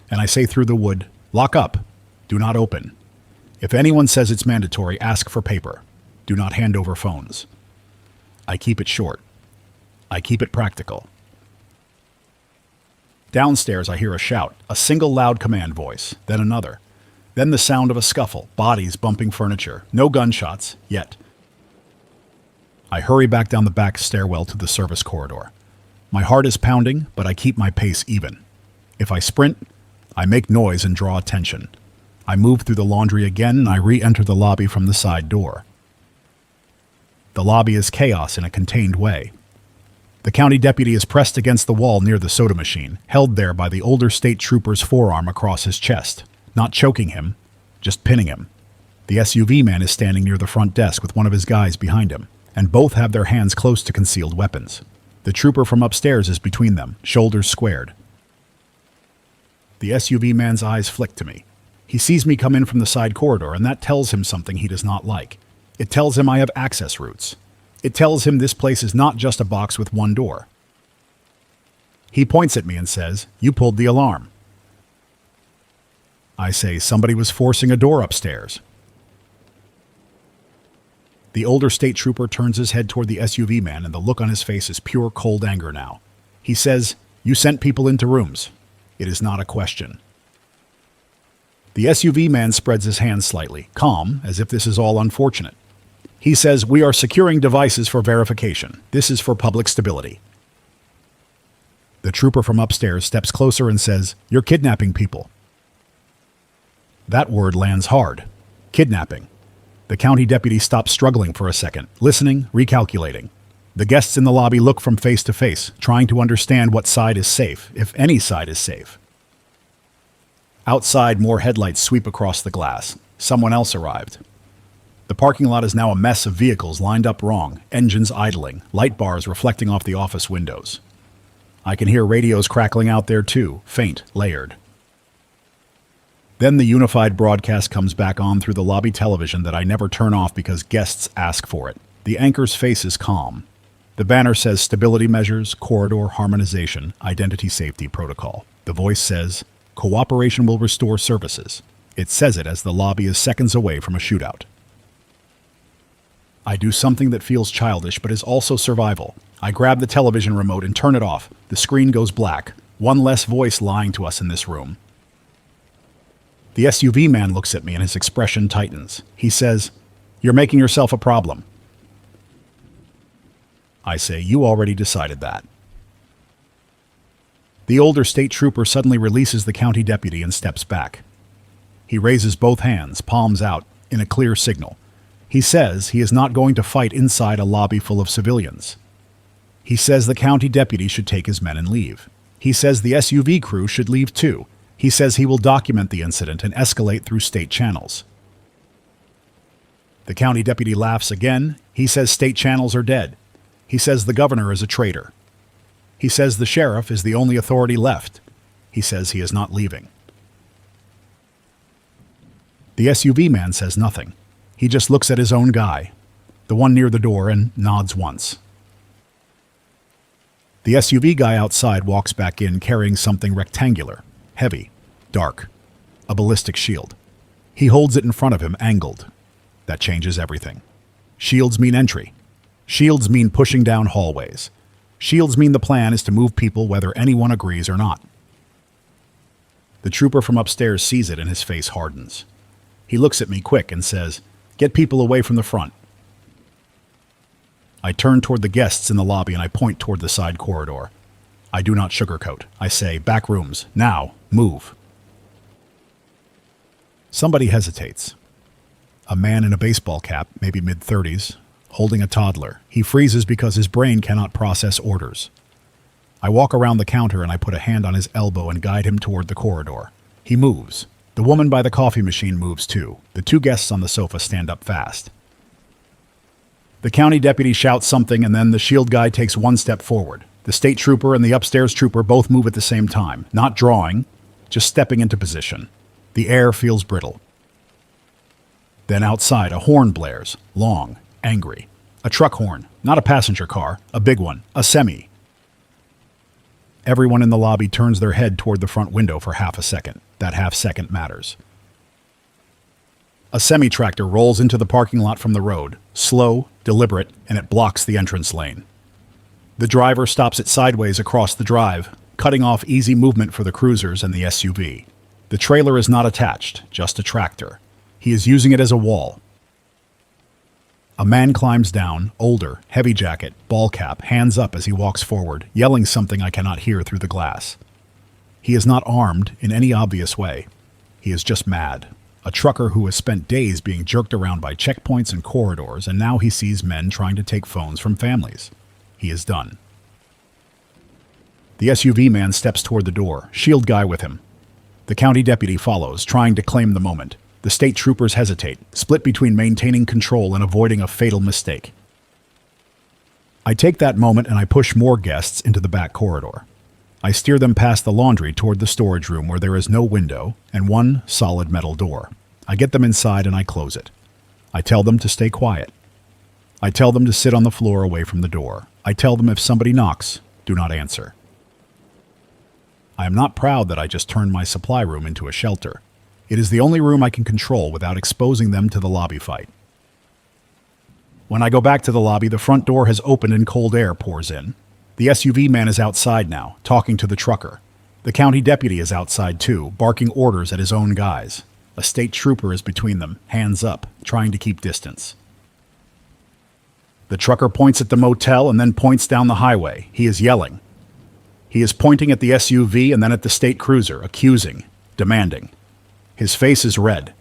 And I say through the wood, "Lock up. Do not open. If anyone says it's mandatory, ask for paper. Do not hand over phones." I keep it short. I keep it practical. Downstairs I hear a shout, a single loud command voice, then another. Then the sound of a scuffle, bodies bumping furniture. No gunshots, yet. I hurry back down the back stairwell to the service corridor. My heart is pounding, but I keep my pace even. If I sprint, I make noise and draw attention. I move through the laundry again and I re-enter the lobby from the side door. The lobby is chaos in a contained way. The county deputy is pressed against the wall near the soda machine, held there by the older state trooper's forearm across his chest, not choking him, just pinning him. The SUV man is standing near the front desk with one of his guys behind him, and both have their hands close to concealed weapons. The trooper from upstairs is between them, shoulders squared. The SUV man's eyes flick to me. He sees me come in from the side corridor, and that tells him something he does not like. It tells him I have access routes. It tells him this place is not just a box with one door. He points at me and says, "You pulled the alarm." I say, "Somebody was forcing a door upstairs." The older state trooper turns his head toward the SUV man, and the look on his face is pure cold anger now. He says, "You sent people into rooms. It is not a question." The SUV man spreads his hands slightly, calm, as if this is all unfortunate. He says, "We are securing devices for verification. This is for public stability." The trooper from upstairs steps closer and says, "You're kidnapping people." That word lands hard. Kidnapping. The county deputy stops struggling for a second, listening, recalculating. The guests in the lobby look from face to face, trying to understand what side is safe, if any side is safe. Outside, more headlights sweep across the glass. Someone else arrived. The parking lot is now a mess of vehicles lined up wrong, engines idling, light bars reflecting off the office windows. I can hear radios crackling out there too, faint, layered. Then the unified broadcast comes back on through the lobby television that I never turn off because guests ask for it. The anchor's face is calm. The banner says stability measures, corridor harmonization, identity safety protocol. The voice says, "Cooperation will restore services." It says it as the lobby is seconds away from a shootout. I do something that feels childish but is also survival. I grab the television remote and turn it off. The screen goes black. One less voice lying to us in this room. The SUV man looks at me and his expression tightens. He says, "You're making yourself a problem." I say, "You already decided that." The older state trooper suddenly releases the county deputy and steps back. He raises both hands, palms out, in a clear signal. He says he is not going to fight inside a lobby full of civilians. He says the county deputy should take his men and leave. He says the SUV crew should leave too. He says he will document the incident and escalate through state channels. The county deputy laughs again. He says state channels are dead. He says the governor is a traitor. He says the sheriff is the only authority left. He says he is not leaving. The SUV man says nothing. He just looks at his own guy, the one near the door, and nods once. The SUV guy outside walks back in carrying something rectangular, heavy, dark, a ballistic shield. He holds it in front of him, angled. That changes everything. Shields mean entry. Shields mean pushing down hallways. Shields mean the plan is to move people whether anyone agrees or not. The trooper from upstairs sees it and his face hardens. He looks at me quick and says, "Get people away from the front." I turn toward the guests in the lobby and I point toward the side corridor. I do not sugarcoat. I say, "Back rooms. Now, move." Somebody hesitates. A man in a baseball cap, maybe mid-30s, holding a toddler. He freezes because his brain cannot process orders. I walk around the counter and I put a hand on his elbow and guide him toward the corridor. He moves. The woman by the coffee machine moves too. The two guests on the sofa stand up fast. The county deputy shouts something and then the shield guy takes one step forward. The state trooper and the upstairs trooper both move at the same time, not drawing, just stepping into position. The air feels brittle. Then outside, a horn blares, long, angry. A truck horn, not a passenger car, a big one, a semi. Everyone in the lobby turns their head toward the front window for half a second. That half second matters. A semi-tractor rolls into the parking lot from the road, slow, deliberate, and it blocks the entrance lane. The driver stops it sideways across the drive, cutting off easy movement for the cruisers and the SUV. The trailer is not attached, just a tractor. He is using it as a wall. A man climbs down, older, heavy jacket, ball cap, hands up as he walks forward, yelling something I cannot hear through the glass. He is not armed in any obvious way. He is just mad. A trucker who has spent days being jerked around by checkpoints and corridors, and now he sees men trying to take phones from families. He is done. The SUV man steps toward the door, shield guy with him. The county deputy follows, trying to claim the moment. The state troopers hesitate, split between maintaining control and avoiding a fatal mistake. I take that moment and I push more guests into the back corridor. I steer them past the laundry toward the storage room where there is no window and one solid metal door. I get them inside and I close it. I tell them to stay quiet. I tell them to sit on the floor away from the door. I tell them if somebody knocks, do not answer. I am not proud that I just turned my supply room into a shelter. It is the only room I can control without exposing them to the lobby fight. When I go back to the lobby, the front door has opened and cold air pours in. The SUV man is outside now, talking to the trucker. The county deputy is outside too, barking orders at his own guys. A state trooper is between them, hands up, trying to keep distance. The trucker points at the motel and then points down the highway. He is yelling. He is pointing at the SUV and then at the state cruiser, accusing, demanding. His face is red.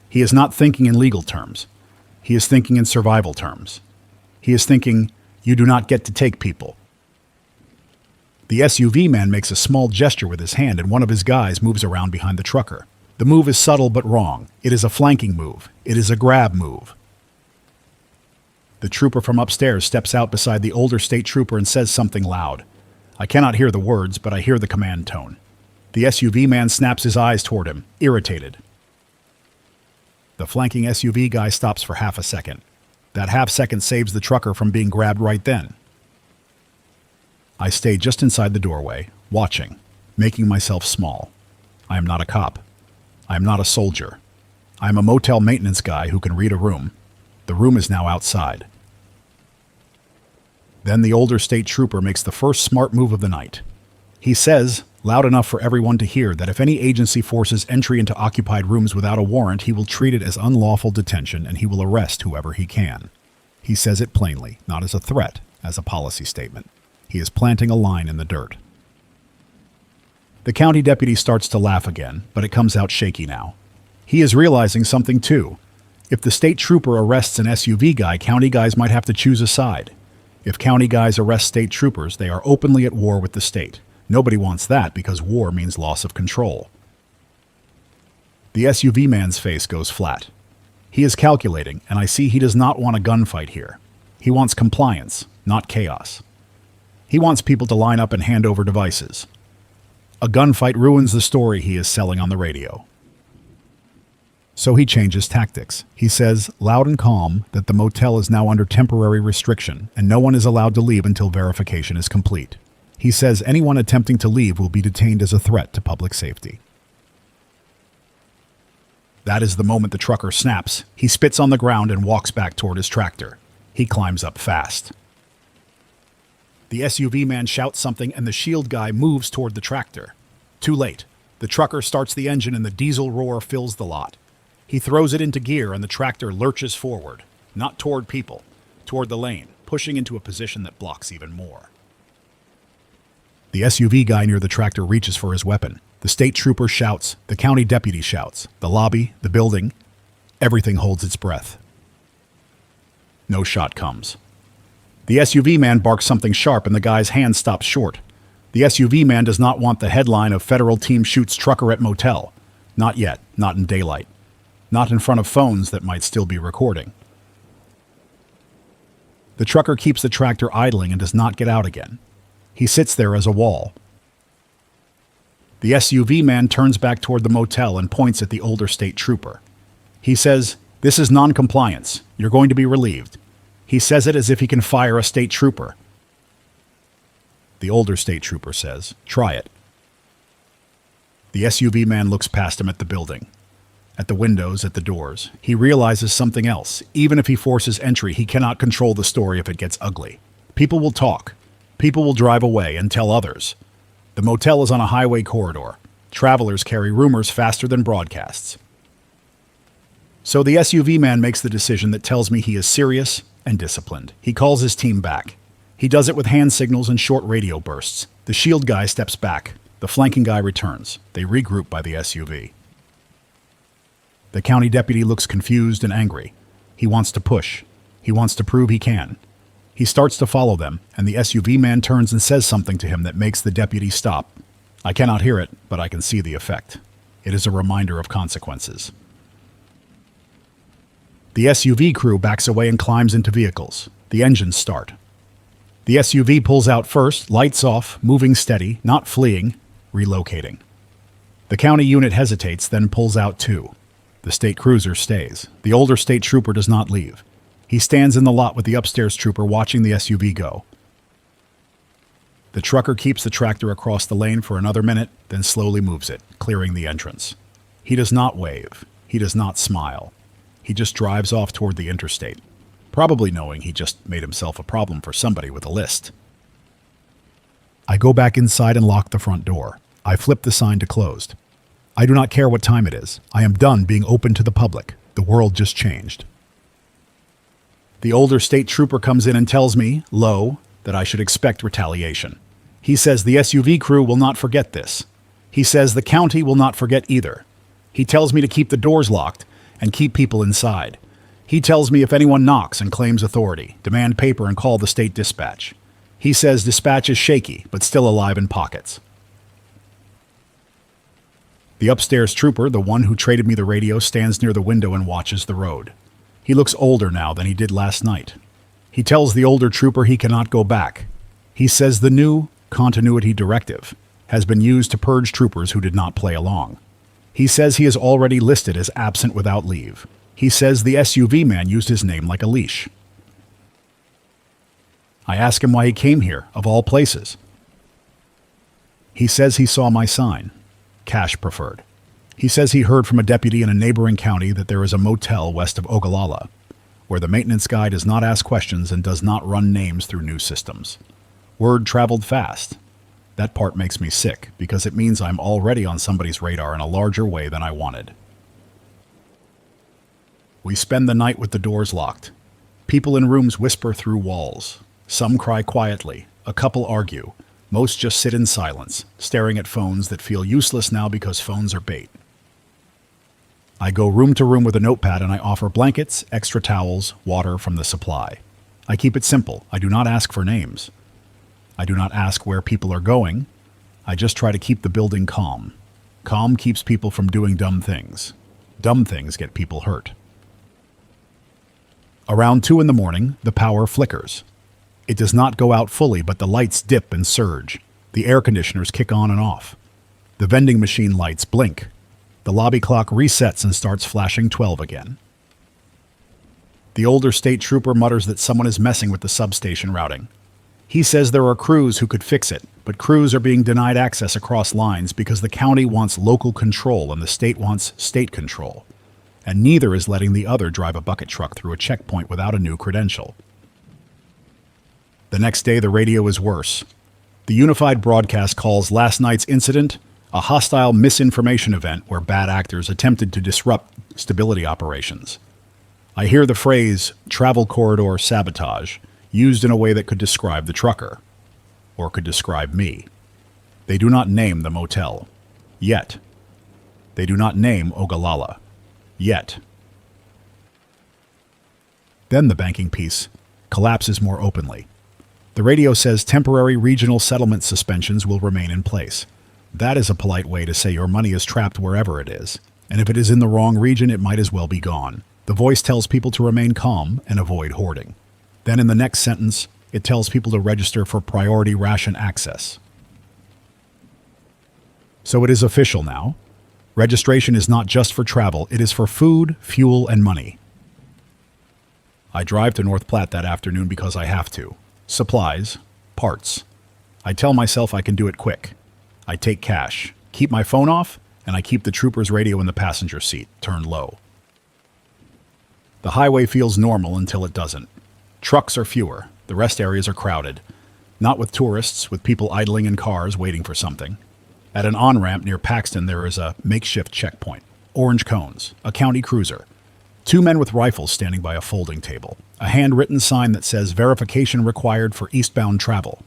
He is not thinking in legal terms. He is thinking in survival terms. He is thinking, you do not get to take people. The SUV man makes a small gesture with his hand and one of his guys moves around behind the trucker. The move is subtle but wrong. It is a flanking move. It is a grab move. The trooper from upstairs steps out beside the older state trooper and says something loud. I cannot hear the words, but I hear the command tone. The SUV man snaps his eyes toward him, irritated. The flanking SUV guy stops for half a second. That half second saves the trucker from being grabbed right then. I stay just inside the doorway, watching, making myself small. I am not a cop. I am not a soldier. I am a motel maintenance guy who can read a room. The room is now outside. Then the older state trooper makes the first smart move of the night. He says, loud enough for everyone to hear, that if any agency forces entry into occupied rooms without a warrant, he will treat it as unlawful detention and he will arrest whoever he can. He says it plainly, not as a threat, as a policy statement. He is planting a line in the dirt. The county deputy starts to laugh again, but it comes out shaky now. He is realizing something too. If the state trooper arrests an SUV guy, county guys might have to choose a side. If county guys arrest state troopers, they are openly at war with the state. Nobody wants that because war means loss of control. The SUV man's face goes flat. He is calculating, and I see he does not want a gunfight here. He wants compliance, not chaos. He wants people to line up and hand over devices. A gunfight ruins the story he is selling on the radio. So he changes tactics. He says, loud and calm, that the motel is now under temporary restriction and no one is allowed to leave until verification is complete. He says anyone attempting to leave will be detained as a threat to public safety. That is the moment the trucker snaps. He spits on the ground and walks back toward his tractor. He climbs up fast. The SUV man shouts something and the shield guy moves toward the tractor. Too late. The trucker starts the engine and the diesel roar fills the lot. He throws it into gear and the tractor lurches forward, not toward people, toward the lane, pushing into a position that blocks even more. The SUV guy near the tractor reaches for his weapon. The state trooper shouts, the county deputy shouts, the lobby, the building, everything holds its breath. No shot comes. The SUV man barks something sharp and the guy's hand stops short. The SUV man does not want the headline of Federal Team Shoots Trucker at Motel. Not yet, not in daylight. Not in front of phones that might still be recording. The trucker keeps the tractor idling and does not get out again. He sits there as a wall. The SUV man turns back toward the motel and points at the older state trooper. He says, "This is non-compliance. You're going to be relieved." He says it as if he can fire a state trooper. The older state trooper says, "Try it." The SUV man looks past him at the building, at the windows, at the doors. He realizes something else. Even if he forces entry, he cannot control the story if it gets ugly. People will talk. People will drive away and tell others. The motel is on a highway corridor. Travelers carry rumors faster than broadcasts. So the SUV man makes the decision that tells me he is serious and disciplined. He calls his team back. He does it with hand signals and short radio bursts. The shield guy steps back. The flanking guy returns. They regroup by the SUV. The county deputy looks confused and angry. He wants to push. He wants to prove he can. He starts to follow them, and the SUV man turns and says something to him that makes the deputy stop. I cannot hear it, but I can see the effect. It is a reminder of consequences. The SUV crew backs away and climbs into vehicles. The engines start. The SUV pulls out first, lights off, moving steady, not fleeing, relocating. The county unit hesitates, then pulls out too. The state cruiser stays. The older state trooper does not leave. He stands in the lot with the upstairs trooper watching the SUV go. The trucker keeps the tractor across the lane for another minute, then slowly moves it, clearing the entrance. He does not wave. He does not smile. He just drives off toward the interstate, probably knowing he just made himself a problem for somebody with a list. I go back inside and lock the front door. I flip the sign to closed. I do not care what time it is. I am done being open to the public. The world just changed. The older state trooper comes in and tells me, low, that I should expect retaliation. He says the SUV crew will not forget this. He says the county will not forget either. He tells me to keep the doors locked and keep people inside. He tells me if anyone knocks and claims authority, demand paper and call the state dispatch. He says dispatch is shaky, but still alive in pockets. The upstairs trooper, the one who traded me the radio, stands near the window and watches the road. He looks older now than he did last night. He tells the older trooper he cannot go back. He says the new continuity directive has been used to purge troopers who did not play along. He says he is already listed as absent without leave. He says the SUV man used his name like a leash. I ask him why he came here, of all places. He says he saw my sign, cash preferred. He says he heard from a deputy in a neighboring county that there is a motel west of Ogallala, where the maintenance guy does not ask questions and does not run names through new systems. Word traveled fast. That part makes me sick, because it means I'm already on somebody's radar in a larger way than I wanted. We spend the night with the doors locked. People in rooms whisper through walls. Some cry quietly. A couple argue. Most just sit in silence, staring at phones that feel useless now because phones are bait. I go room to room with a notepad and I offer blankets, extra towels, water from the supply. I keep it simple. I do not ask for names. I do not ask where people are going. I just try to keep the building calm. Calm keeps people from doing dumb things. Dumb things get people hurt. Around 2 a.m, the power flickers. It does not go out fully, but the lights dip and surge. The air conditioners kick on and off. The vending machine lights blink. The lobby clock resets and starts flashing 12 again. The older state trooper mutters that someone is messing with the substation routing. He says there are crews who could fix it, but crews are being denied access across lines because the county wants local control and the state wants state control. And neither is letting the other drive a bucket truck through a checkpoint without a new credential. The next day, the radio is worse. The unified broadcast calls last night's incident a hostile misinformation event where bad actors attempted to disrupt stability operations. I hear the phrase travel corridor sabotage used in a way that could describe the trucker, or could describe me. They do not name the motel. Yet. They do not name Ogallala. Yet. Then the banking piece collapses more openly. The radio says temporary regional settlement suspensions will remain in place. That is a polite way to say your money is trapped wherever it is, and if it is in the wrong region, it might as well be gone. The voice tells people to remain calm and avoid hoarding. Then in the next sentence, it tells people to register for priority ration access. So it is official now. Registration is not just for travel, it is for food, fuel, and money. I drive to North Platte that afternoon because I have to. Supplies, parts. I tell myself I can do it quick. I take cash, keep my phone off, and I keep the trooper's radio in the passenger seat, turned low. The highway feels normal until it doesn't. Trucks are fewer. The rest areas are crowded. Not with tourists, with people idling in cars waiting for something. At an on-ramp near Paxton, there is a makeshift checkpoint. Orange cones, a county cruiser. 2 men with rifles standing by a folding table. A handwritten sign that says verification required for eastbound travel.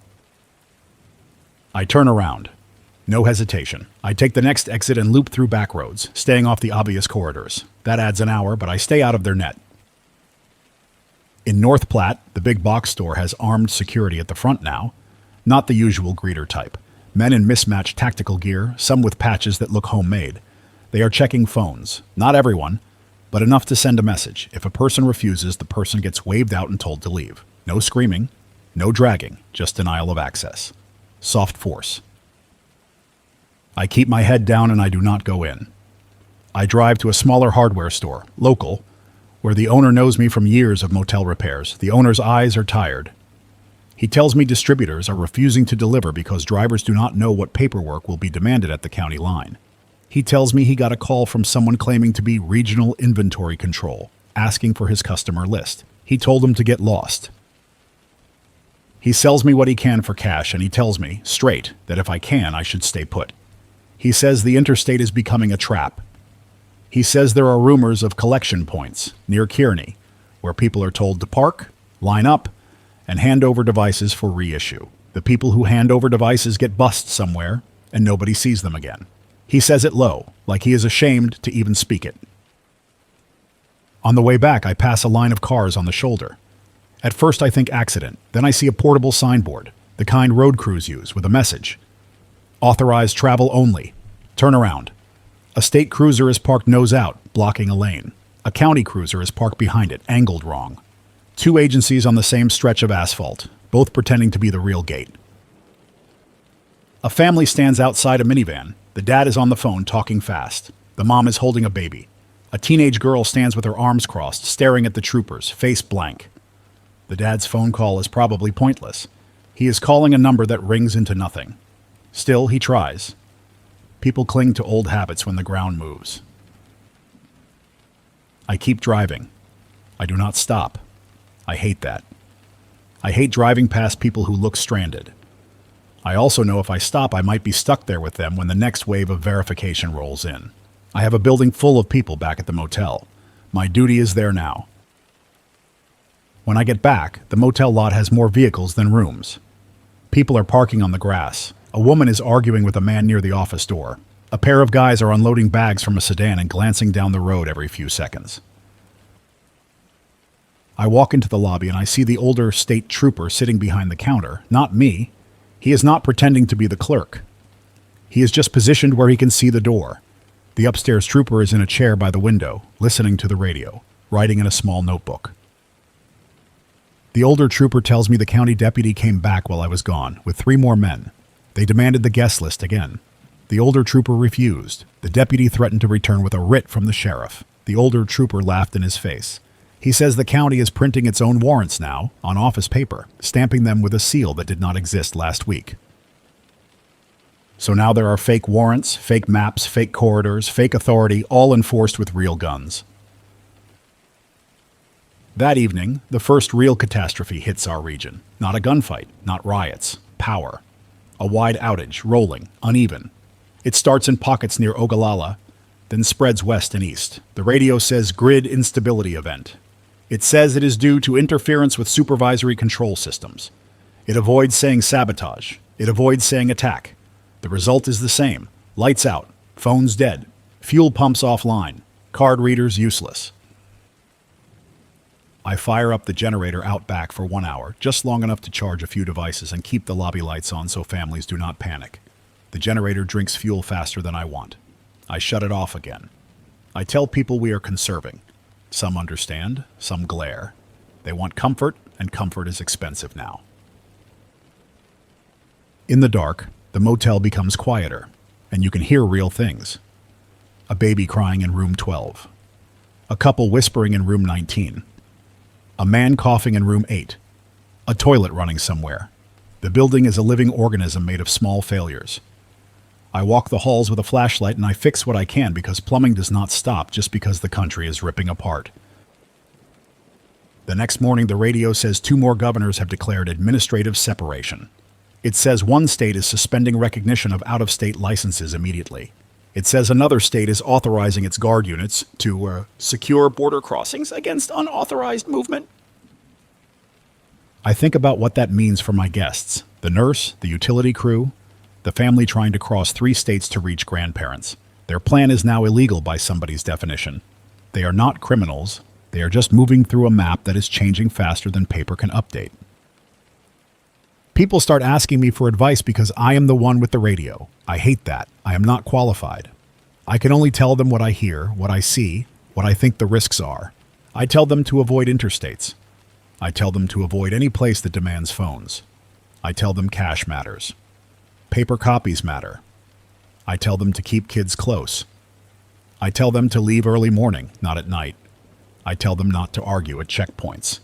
I turn around. No hesitation. I take the next exit and loop through back roads, staying off the obvious corridors. That adds an hour, but I stay out of their net. In North Platte, the big box store has armed security at the front now. Not the usual greeter type. Men in mismatched tactical gear, some with patches that look homemade. They are checking phones. Not everyone, but enough to send a message. If a person refuses, the person gets waved out and told to leave. No screaming, no dragging, just denial of access. Soft force. I keep my head down and I do not go in. I drive to a smaller hardware store, local, where the owner knows me from years of motel repairs. The owner's eyes are tired. He tells me distributors are refusing to deliver because drivers do not know what paperwork will be demanded at the county line. He tells me he got a call from someone claiming to be regional inventory control, asking for his customer list. He told him to get lost. He sells me what he can for cash, and he tells me, straight, that if I can, I should stay put. He says the interstate is becoming a trap. He says there are rumors of collection points near Kearney, where people are told to park, line up, and hand over devices for reissue. The people who hand over devices get bussed somewhere, and nobody sees them again. He says it low, like he is ashamed to even speak it. On the way back, I pass a line of cars on the shoulder. At first I think accident, then I see a portable signboard, the kind road crews use, with a message. Authorized travel only. Turn around. A state cruiser is parked nose out, blocking a lane. A county cruiser is parked behind it, angled wrong. 2 agencies on the same stretch of asphalt, both pretending to be the real gate. A family stands outside a minivan. The dad is on the phone, talking fast. The mom is holding a baby. A teenage girl stands with her arms crossed, staring at the troopers, face blank. The dad's phone call is probably pointless. He is calling a number that rings into nothing. Still, he tries. People cling to old habits when the ground moves. I keep driving. I do not stop. I hate that. I hate driving past people who look stranded. I also know if I stop, I might be stuck there with them when the next wave of verification rolls in. I have a building full of people back at the motel. My duty is there now. When I get back, the motel lot has more vehicles than rooms. People are parking on the grass. A woman is arguing with a man near the office door. A pair of guys are unloading bags from a sedan and glancing down the road every few seconds. I walk into the lobby and I see the older state trooper sitting behind the counter, not me. He is not pretending to be the clerk. He is just positioned where he can see the door. The upstairs trooper is in a chair by the window, listening to the radio, writing in a small notebook. The older trooper tells me the county deputy came back while I was gone, with 3 more men. They demanded the guest list again. The older trooper refused. The deputy threatened to return with a writ from the sheriff. The older trooper laughed in his face. He says the county is printing its own warrants now, on office paper, stamping them with a seal that did not exist last week. So now there are fake warrants, fake maps, fake corridors, fake authority, all enforced with real guns. That evening, the first real catastrophe hits our region. Not a gunfight, not riots, power. A wide outage, rolling, uneven. It starts in pockets near Ogallala, then spreads west and east. The radio says grid instability event. It says it is due to interference with supervisory control systems. It avoids saying sabotage. It avoids saying attack. The result is the same. Lights out, phones dead, fuel pumps offline, card readers useless. I fire up the generator out back for 1 hour, just long enough to charge a few devices and keep the lobby lights on so families do not panic. The generator drinks fuel faster than I want. I shut it off again. I tell people we are conserving. Some understand, some glare. They want comfort, and comfort is expensive now. In the dark, the motel becomes quieter, and you can hear real things. A baby crying in room 12. A couple whispering in room 19. A man coughing in room 8. A toilet running somewhere. The building is a living organism made of small failures. I walk the halls with a flashlight and I fix what I can because plumbing does not stop just because the country is ripping apart. The next morning, the radio says 2 more governors have declared administrative separation. It says 1 state is suspending recognition of out-of-state licenses immediately. It says another state is authorizing its guard units to secure border crossings against unauthorized movement. I think about what that means for my guests, the nurse, the utility crew, the family trying to cross 3 states to reach grandparents. Their plan is now illegal by somebody's definition. They are not criminals. They are just moving through a map that is changing faster than paper can update. People start asking me for advice because I am the one with the radio. I hate that. I am not qualified. I can only tell them what I hear, what I see, what I think the risks are. I tell them to avoid interstates. I tell them to avoid any place that demands phones. I tell them cash matters. Paper copies matter. I tell them to keep kids close. I tell them to leave early morning, not at night. I tell them not to argue at checkpoints.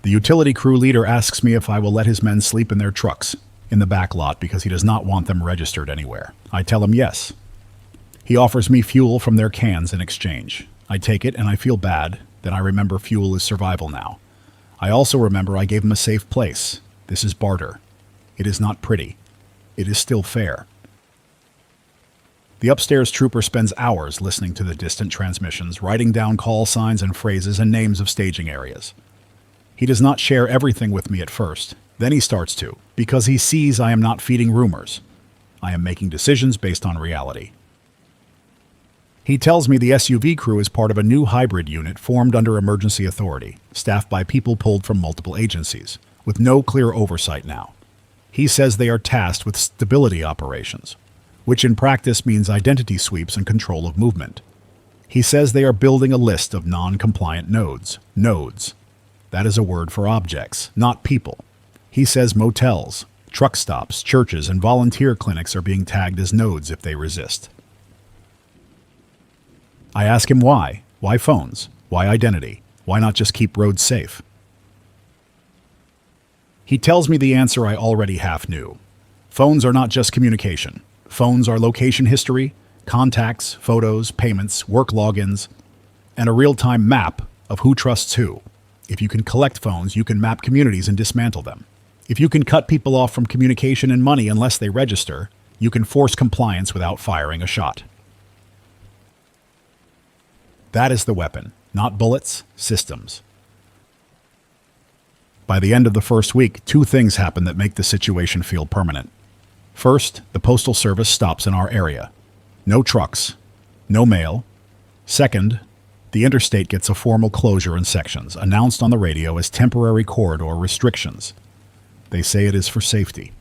The The utility crew leader asks me if I will let his men sleep in their trucks in the back lot because he does not want them registered anywhere. I tell him yes. He offers me fuel from their cans in exchange. I take it and I feel bad. Then I remember fuel is survival now. I also remember I gave him a safe place. This is barter. It is not pretty. It is still fair. The upstairs trooper spends hours listening to the distant transmissions, writing down call signs and phrases and names of staging areas. He does not share everything with me at first. Then he starts to, because he sees I am not feeding rumors. I am making decisions based on reality. He tells me the SUV crew is part of a new hybrid unit formed under emergency authority, staffed by people pulled from multiple agencies, with no clear oversight now. He says they are tasked with stability operations, which in practice means identity sweeps and control of movement. He says they are building a list of non-compliant nodes. Nodes. That is a word for objects, not people. He says motels, truck stops, churches, and volunteer clinics are being tagged as nodes if they resist. I ask him why. Why phones? Why identity? Why not just keep roads safe? He tells me the answer I already half knew. Phones are not just communication. Phones are location history, contacts, photos, payments, work logins, and a real-time map of who trusts who. If you can collect phones, you can map communities and dismantle them. If you can cut people off from communication and money unless they register, you can force compliance without firing a shot. That is the weapon, not bullets, systems. By the end of the first week, 2 things happen that make the situation feel permanent. First, the Postal Service stops in our area. No trucks, no mail. Second, the interstate gets a formal closure in sections, announced on the radio as temporary corridor restrictions. They say it is for safety.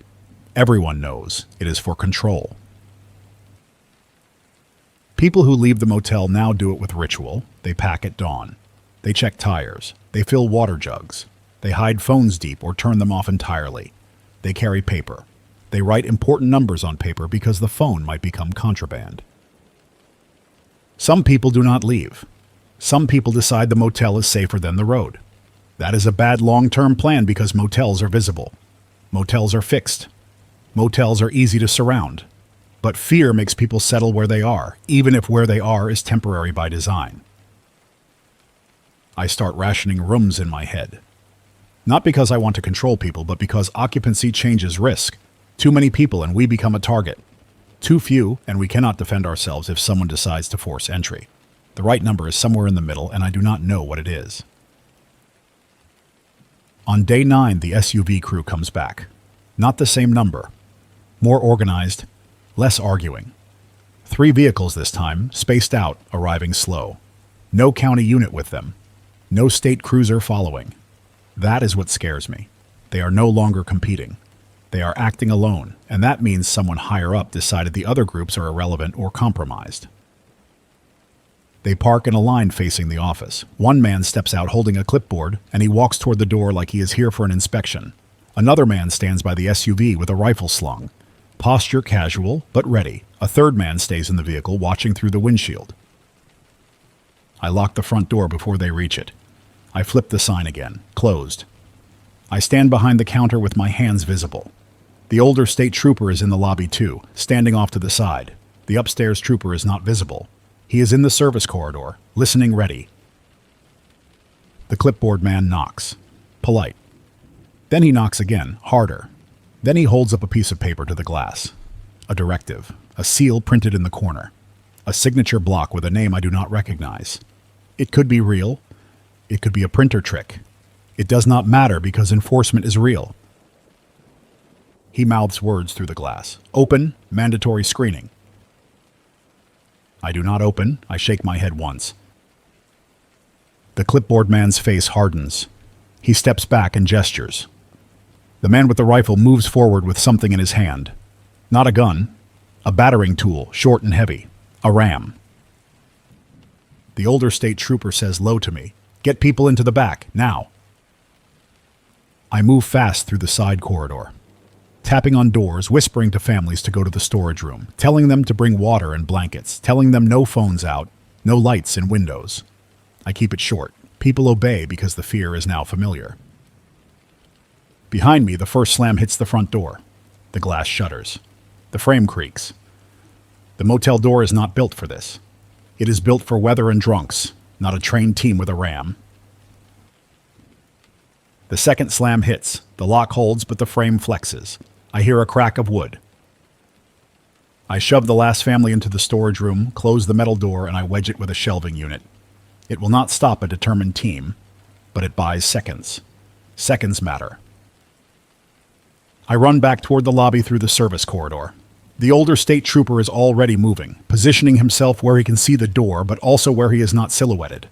Everyone knows it is for control. People who leave the motel now do it with ritual. They pack at dawn. They check tires. They fill water jugs. They hide phones deep or turn them off entirely. They carry paper. They write important numbers on paper because the phone might become contraband. Some people do not leave. Some people decide the motel is safer than the road. That is a bad long-term plan because motels are visible. Motels are fixed. Motels are easy to surround. But fear makes people settle where they are, even if where they are is temporary by design. I start rationing rooms in my head. Not because I want to control people, but because occupancy changes risk. Too many people and we become a target. Too few and we cannot defend ourselves if someone decides to force entry. The right number is somewhere in the middle and I do not know what it is. On day 9, the SUV crew comes back. Not the same number. More organized, less arguing. 3 vehicles this time, spaced out, arriving slow. No county unit with them. No state cruiser following. That is what scares me. They are no longer competing. They are acting alone, and that means someone higher up decided the other groups are irrelevant or compromised. They park in a line facing the office. One man steps out holding a clipboard, and he walks toward the door like he is here for an inspection. Another man stands by the SUV with a rifle slung. Posture casual, but ready. A third man stays in the vehicle, watching through the windshield. I lock the front door before they reach it. I flip the sign again. Closed. I stand behind the counter with my hands visible. The older state trooper is in the lobby too, standing off to the side. The upstairs trooper is not visible. He is in the service corridor, listening ready. The clipboard man knocks. Polite. Then he knocks again, harder. Then he holds up a piece of paper to the glass. A directive. A seal printed in the corner. A signature block with a name I do not recognize. It could be real. It could be a printer trick. It does not matter because enforcement is real. He mouths words through the glass. Open, mandatory screening. I do not open. I shake my head once. The clipboard man's face hardens. He steps back and gestures. The man with the rifle moves forward with something in his hand. Not a gun. A battering tool, short and heavy. A ram. The older state trooper says low to me, "Get people into the back, now." I move fast through the side corridor, tapping on doors, whispering to families to go to the storage room, telling them to bring water and blankets, telling them no phones out, no lights in windows. I keep it short. People obey because the fear is now familiar. Behind me, the first slam hits the front door. The glass shudders. The frame creaks. The motel door is not built for this. It is built for weather and drunks, not a trained team with a ram. The second slam hits. The lock holds, but the frame flexes. I hear a crack of wood. I shove the last family into the storage room, close the metal door, and I wedge it with a shelving unit. It will not stop a determined team, but it buys seconds. Seconds matter. I run back toward the lobby through the service corridor. The older state trooper is already moving, positioning himself where he can see the door, but also where he is not silhouetted.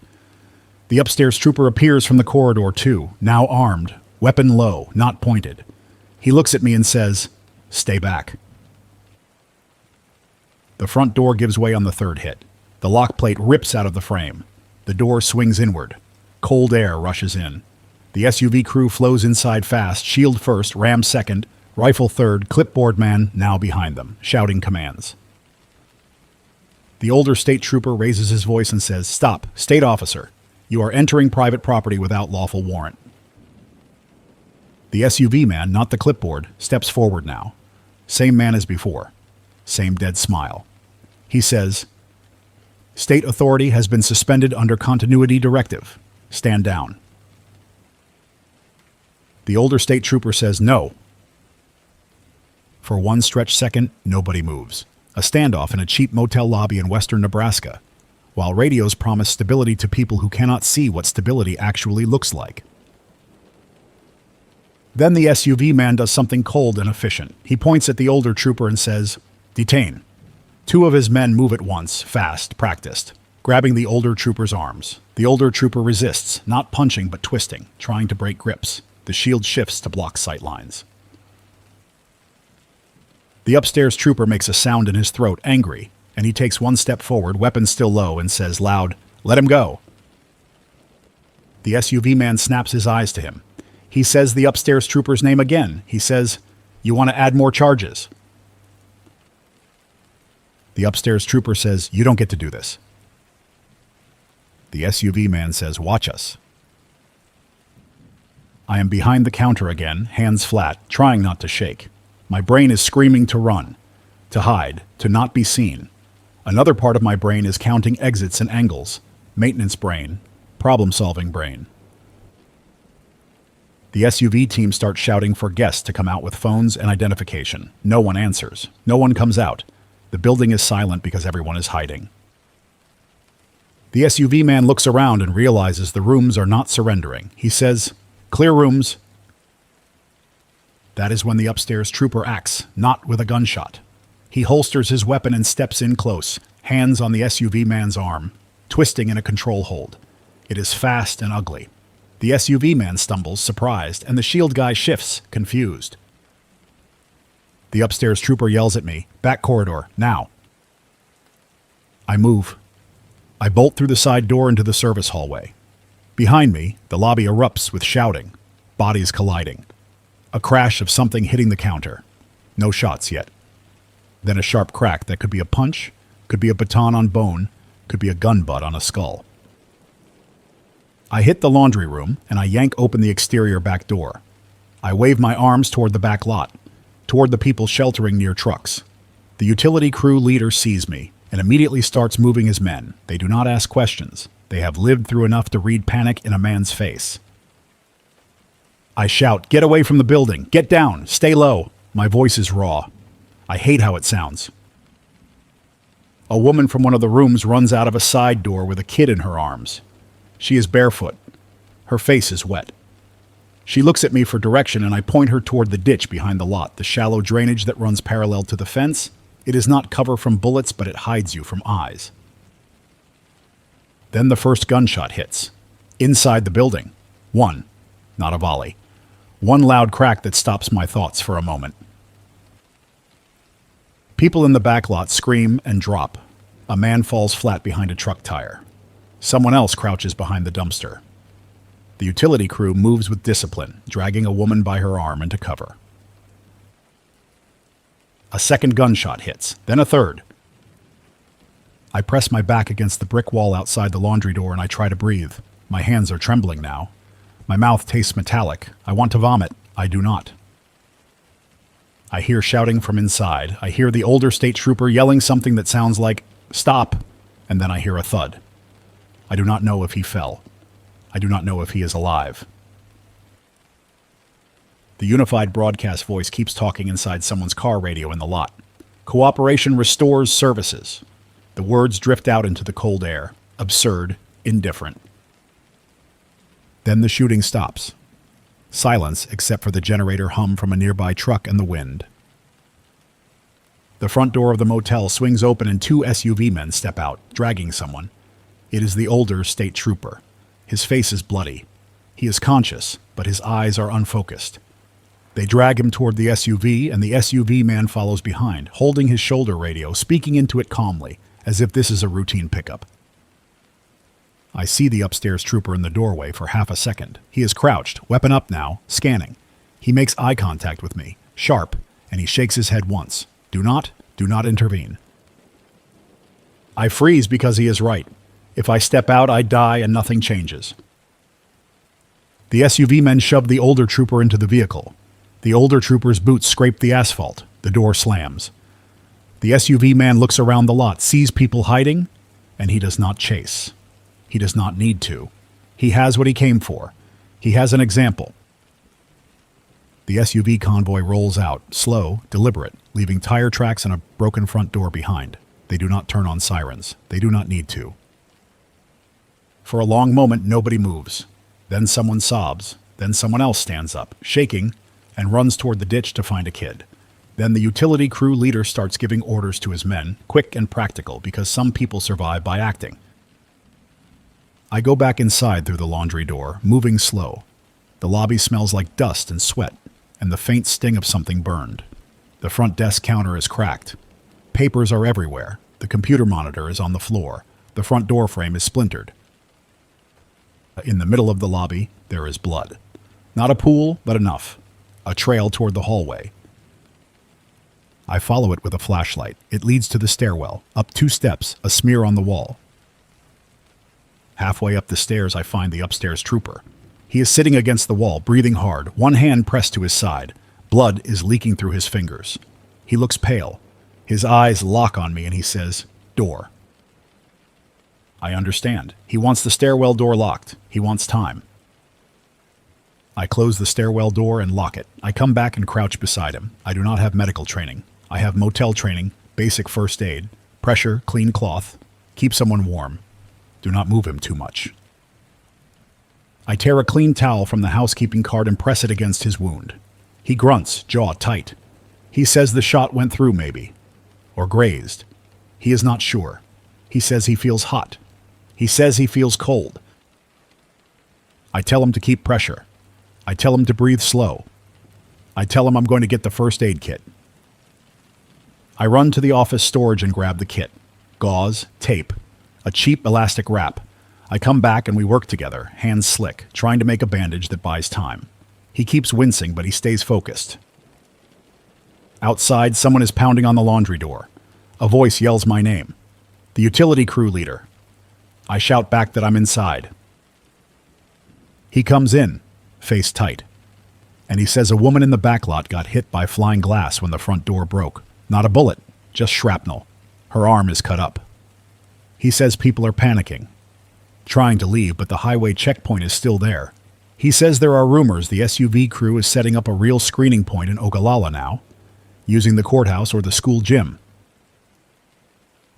The upstairs trooper appears from the corridor too, now armed, weapon low, not pointed. He looks at me and says, "Stay back." The front door gives way on the third hit. The lock plate rips out of the frame. The door swings inward. Cold air rushes in. The SUV crew flows inside fast, shield first, ram second, rifle third, clipboard man now behind them, shouting commands. The older state trooper raises his voice and says, "Stop, state officer. You are entering private property without lawful warrant." The SUV man, not the clipboard, steps forward now. Same man as before. Same dead smile. He says, "State authority has been suspended under continuity directive. Stand down." The older state trooper says, "No." For one stretched second, nobody moves. A standoff in a cheap motel lobby in western Nebraska, while radios promise stability to people who cannot see what stability actually looks like. Then the SUV man does something cold and efficient. He points at the older trooper and says, "Detain." Two of his men move at once, fast, practiced, grabbing the older trooper's arms. The older trooper resists, not punching but twisting, trying to break grips. The shield shifts to block sight lines. The upstairs trooper makes a sound in his throat, angry, and he takes one step forward, weapon still low, and says loud, "Let him go." The SUV man snaps his eyes to him. He says the upstairs trooper's name again. He says, "You want to add more charges?" The upstairs trooper says, "You don't get to do this." The SUV man says, "Watch us." I am behind the counter again, hands flat, trying not to shake. My brain is screaming to run, to hide, to not be seen. Another part of my brain is counting exits and angles. Maintenance brain, problem-solving brain. The SUV team starts shouting for guests to come out with phones and identification. No one answers. No one comes out. The building is silent because everyone is hiding. The SUV man looks around and realizes the rooms are not surrendering. He says, "Clear rooms." That is when the upstairs trooper acts, not with a gunshot. He holsters his weapon and steps in close, hands on the SUV man's arm, twisting in a control hold. It is fast and ugly. The SUV man stumbles, surprised, and the shield guy shifts, confused. The upstairs trooper yells at me, "Back corridor, now." I move. I bolt through the side door into the service hallway. Behind me, the lobby erupts with shouting, bodies colliding. A crash of something hitting the counter. No shots yet. Then a sharp crack that could be a punch, could be a baton on bone, could be a gun butt on a skull. I hit the laundry room, and I yank open the exterior back door. I wave my arms toward the back lot, toward the people sheltering near trucks. The utility crew leader sees me and immediately starts moving his men. They do not ask questions. They have lived through enough to read panic in a man's face. I shout, "Get away from the building! Get down! Stay low!" My voice is raw. I hate how it sounds. A woman from one of the rooms runs out of a side door with a kid in her arms. She is barefoot. Her face is wet. She looks at me for direction, and I point her toward the ditch behind the lot, the shallow drainage that runs parallel to the fence. It is not cover from bullets, but it hides you from eyes. Then the first gunshot hits. Inside the building. One. Not a volley. One loud crack that stops my thoughts for a moment. People in the back lot scream and drop. A man falls flat behind a truck tire. Someone else crouches behind the dumpster. The utility crew moves with discipline, dragging a woman by her arm into cover. A second gunshot hits, then a third. I press my back against the brick wall outside the laundry door and I try to breathe. My hands are trembling now. My mouth tastes metallic. I want to vomit. I do not. I hear shouting from inside. I hear the older state trooper yelling something that sounds like, "Stop!" And then I hear a thud. I do not know if he fell. I do not know if he is alive. The unified broadcast voice keeps talking inside someone's car radio in the lot. Cooperation restores services. The words drift out into the cold air. Absurd, indifferent. Then the shooting stops. Silence except for the generator hum from a nearby truck and the wind. The front door of the motel swings open and two SUV men step out, dragging someone. It is the older state trooper. His face is bloody. He is conscious, but his eyes are unfocused. They drag him toward the SUV, and the SUV man follows behind, holding his shoulder radio, speaking into it calmly, as if this is a routine pickup. I see the upstairs trooper in the doorway for half a second. He is crouched, weapon up now, scanning. He makes eye contact with me, sharp, and he shakes his head once. Do not intervene. I freeze because he is right. If I step out, I die and nothing changes. The SUV men shove the older trooper into the vehicle. The older trooper's boots scrape the asphalt. The door slams. The SUV man looks around the lot, sees people hiding, and he does not chase. He does not need to. He has what he came for. He has an example. The SUV convoy rolls out, slow, deliberate, leaving tire tracks and a broken front door behind. They do not turn on sirens. They do not need to. For a long moment, nobody moves. Then someone sobs. Then someone else stands up, shaking, and runs toward the ditch to find a kid. Then the utility crew leader starts giving orders to his men, quick and practical, because some people survive by acting. I go back inside through the laundry door, moving slow. The lobby smells like dust and sweat, and the faint sting of something burned. The front desk counter is cracked. Papers are everywhere. The computer monitor is on the floor. The front door frame is splintered. In the middle of the lobby, there is blood. Not a pool, but enough. A trail toward the hallway. I follow it with a flashlight. It leads to the stairwell. Up 2 steps, a smear on the wall. Halfway up the stairs, I find the upstairs trooper. He is sitting against the wall, breathing hard, one hand pressed to his side. Blood is leaking through his fingers. He looks pale. His eyes lock on me and he says, "Door." I understand. He wants the stairwell door locked. He wants time. I close the stairwell door and lock it. I come back and crouch beside him. I do not have medical training. I have motel training, basic first aid, pressure, clean cloth, keep someone warm. Do not move him too much. I tear a clean towel from the housekeeping cart and press it against his wound. He grunts, jaw tight. He says the shot went through maybe, or grazed. He is not sure. He says he feels hot. He says he feels cold. I tell him to keep pressure. I tell him to breathe slow. I tell him I'm going to get the first aid kit. I run to the office storage and grab the kit. Gauze, tape, a cheap elastic wrap. I come back and we work together, hands slick, trying to make a bandage that buys time. He keeps wincing, but he stays focused. Outside, someone is pounding on the laundry door. A voice yells my name. The utility crew leader. I shout back that I'm inside. He comes in, face tight. And he says a woman in the back lot got hit by flying glass when the front door broke. Not a bullet, just shrapnel. Her arm is cut up. He says people are panicking, trying to leave, but the highway checkpoint is still there. He says there are rumors the SUV crew is setting up a real screening point in Ogallala now, using the courthouse or the school gym.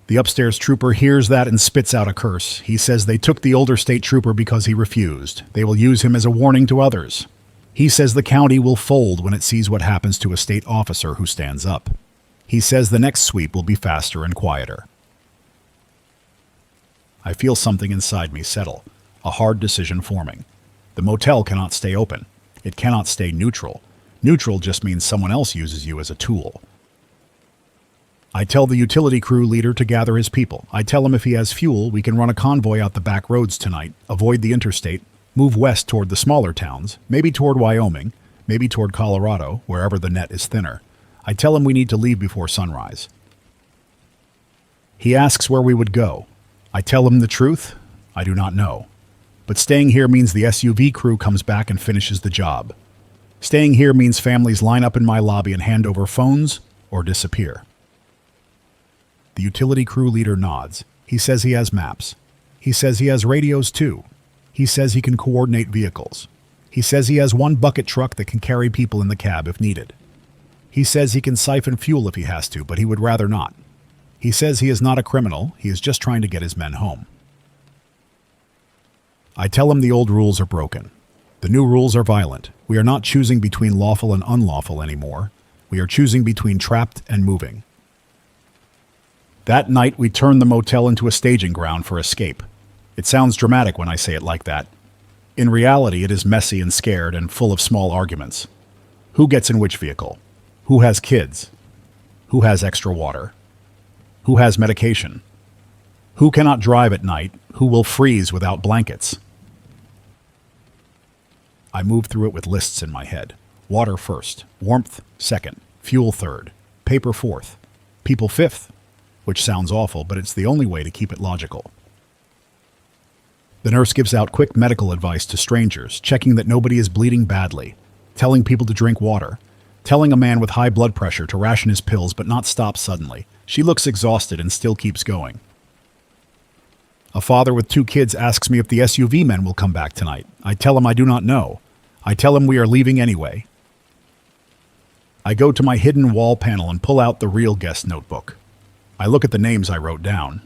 The upstairs trooper hears that and spits out a curse. He says they took the older state trooper because he refused. They will use him as a warning to others. He says the county will fold when it sees what happens to a state officer who stands up. He says the next sweep will be faster and quieter. I feel something inside me settle, a hard decision forming. The motel cannot stay open. It cannot stay neutral. Neutral just means someone else uses you as a tool. I tell the utility crew leader to gather his people. I tell him if he has fuel, we can run a convoy out the back roads tonight, avoid the interstate, move west toward the smaller towns, maybe toward Wyoming, maybe toward Colorado, wherever the net is thinner. I tell him we need to leave before sunrise. He asks where we would go. I tell him the truth. I do not know. But staying here means the SUV crew comes back and finishes the job. Staying here means families line up in my lobby and hand over phones or disappear. The utility crew leader nods. He says he has maps. He says he has radios too. He says he can coordinate vehicles. He says he has one bucket truck that can carry people in the cab if needed. He says he can siphon fuel if he has to, but he would rather not. He says he is not a criminal, he is just trying to get his men home. I tell him the old rules are broken. The new rules are violent. We are not choosing between lawful and unlawful anymore. We are choosing between trapped and moving. That night, we turned the motel into a staging ground for escape. It sounds dramatic when I say it like that. In reality, it is messy and scared and full of small arguments. Who gets in which vehicle? Who has kids? Who has extra water? Who has medication? Who cannot drive at night? Who will freeze without blankets? I move through it with lists in my head. Water first, warmth second, fuel third, paper fourth, people fifth, which sounds awful, but it's the only way to keep it logical. The nurse gives out quick medical advice to strangers, checking that nobody is bleeding badly, telling people to drink water, telling a man with high blood pressure to ration his pills but not stop suddenly. She looks exhausted and still keeps going. A father with 2 kids asks me if the SUV men will come back tonight. I tell him I do not know. I tell him we are leaving anyway. I go to my hidden wall panel and pull out the real guest notebook. I look at the names I wrote down.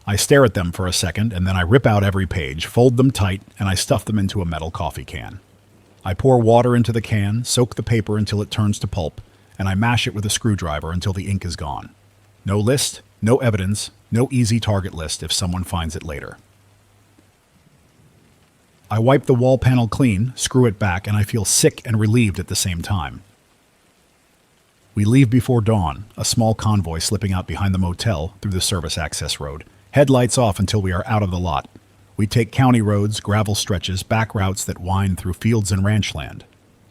I stare at them for a second, and then I rip out every page, fold them tight, and I stuff them into a metal coffee can. I pour water into the can, soak the paper until it turns to pulp, and I mash it with a screwdriver until the ink is gone. No list, no evidence, no easy target list if someone finds it later. I wipe the wall panel clean, screw it back, and I feel sick and relieved at the same time. We leave before dawn, a small convoy slipping out behind the motel through the service access road. Headlights off until we are out of the lot. We take county roads, gravel stretches, back routes that wind through fields and ranch land.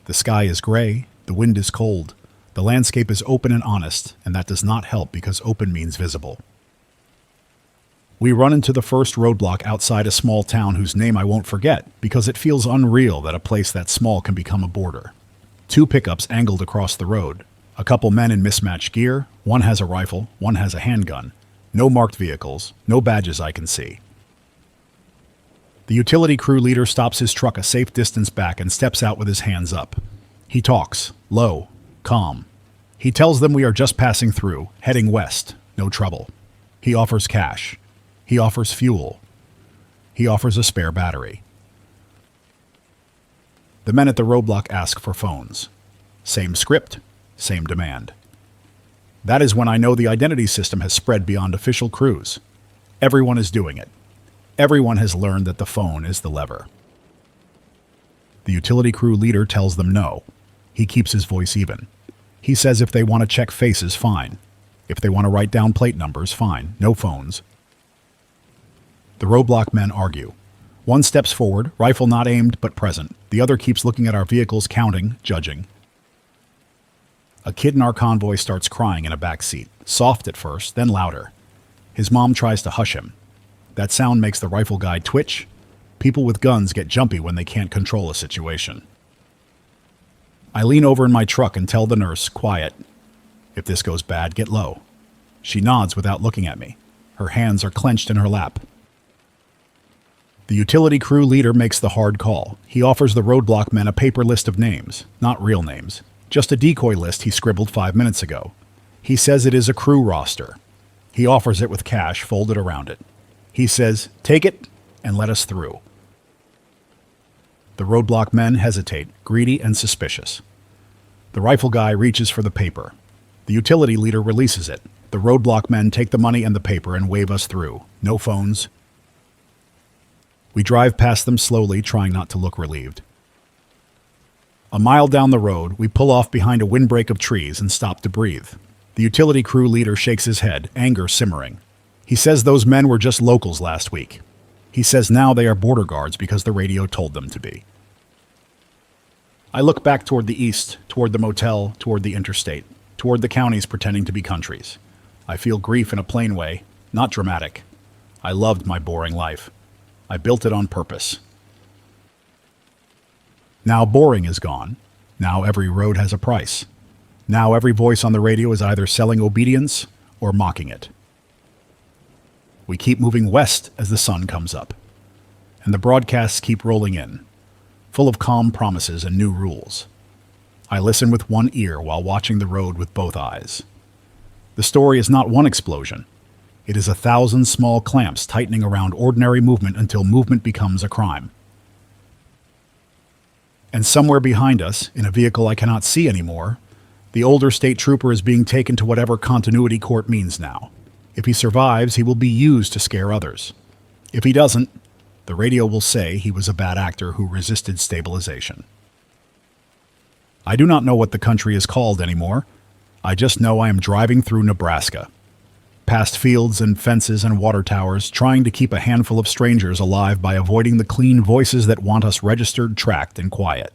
The sky is gray, the wind is cold. The landscape is open and honest, and that does not help because open means visible. We run into the first roadblock outside a small town whose name I won't forget because it feels unreal that a place that small can become a border. 2 pickups angled across the road. A couple men in mismatched gear. One has a rifle, one has a handgun. No marked vehicles, no badges I can see. The utility crew leader stops his truck a safe distance back and steps out with his hands up. He talks, low, calm. He tells them we are just passing through, heading west, no trouble. He offers cash. He offers fuel. He offers a spare battery. The men at the roadblock ask for phones. Same script, same demand. That is when I know the identity system has spread beyond official crews. Everyone is doing it. Everyone has learned that the phone is the lever. The utility crew leader tells them no. He keeps his voice even. He says if they want to check faces, fine. If they want to write down plate numbers, fine. No phones. The roadblock men argue. One steps forward, rifle not aimed but present. The other keeps looking at our vehicles, counting, judging. A kid in our convoy starts crying in a back seat, soft at first, then louder. His mom tries to hush him. That sound makes the rifle guy twitch. People with guns get jumpy when they can't control a situation. I lean over in my truck and tell the nurse, quiet. If this goes bad, get low. She nods without looking at me. Her hands are clenched in her lap. The utility crew leader makes the hard call. He offers the roadblock men a paper list of names, not real names. Just a decoy list he scribbled 5 minutes ago. He says it is a crew roster. He offers it with cash folded around it. He says, take it and let us through. The roadblock men hesitate, greedy and suspicious. The rifle guy reaches for the paper. The utility leader releases it. The roadblock men take the money and the paper and wave us through. No phones. We drive past them slowly, trying not to look relieved. A mile down the road, we pull off behind a windbreak of trees and stop to breathe. The utility crew leader shakes his head, anger simmering. He says those men were just locals last week. He says now they are border guards because the radio told them to be. I look back toward the east, toward the motel, toward the interstate, toward the counties pretending to be countries. I feel grief in a plain way, not dramatic. I loved my boring life. I built it on purpose. Now boring is gone. Now every road has a price. Now every voice on the radio is either selling obedience or mocking it. We keep moving west as the sun comes up, and the broadcasts keep rolling in, full of calm promises and new rules. I listen with one ear while watching the road with both eyes. The story is not one explosion. It is 1,000 small clamps tightening around ordinary movement until movement becomes a crime. And somewhere behind us, in a vehicle I cannot see anymore, the older state trooper is being taken to whatever continuity court means now. If he survives, he will be used to scare others. If he doesn't, the radio will say he was a bad actor who resisted stabilization. I do not know what the country is called anymore. I just know I am driving through Nebraska, past fields and fences and water towers, trying to keep a handful of strangers alive by avoiding the clean voices that want us registered, tracked, and quiet.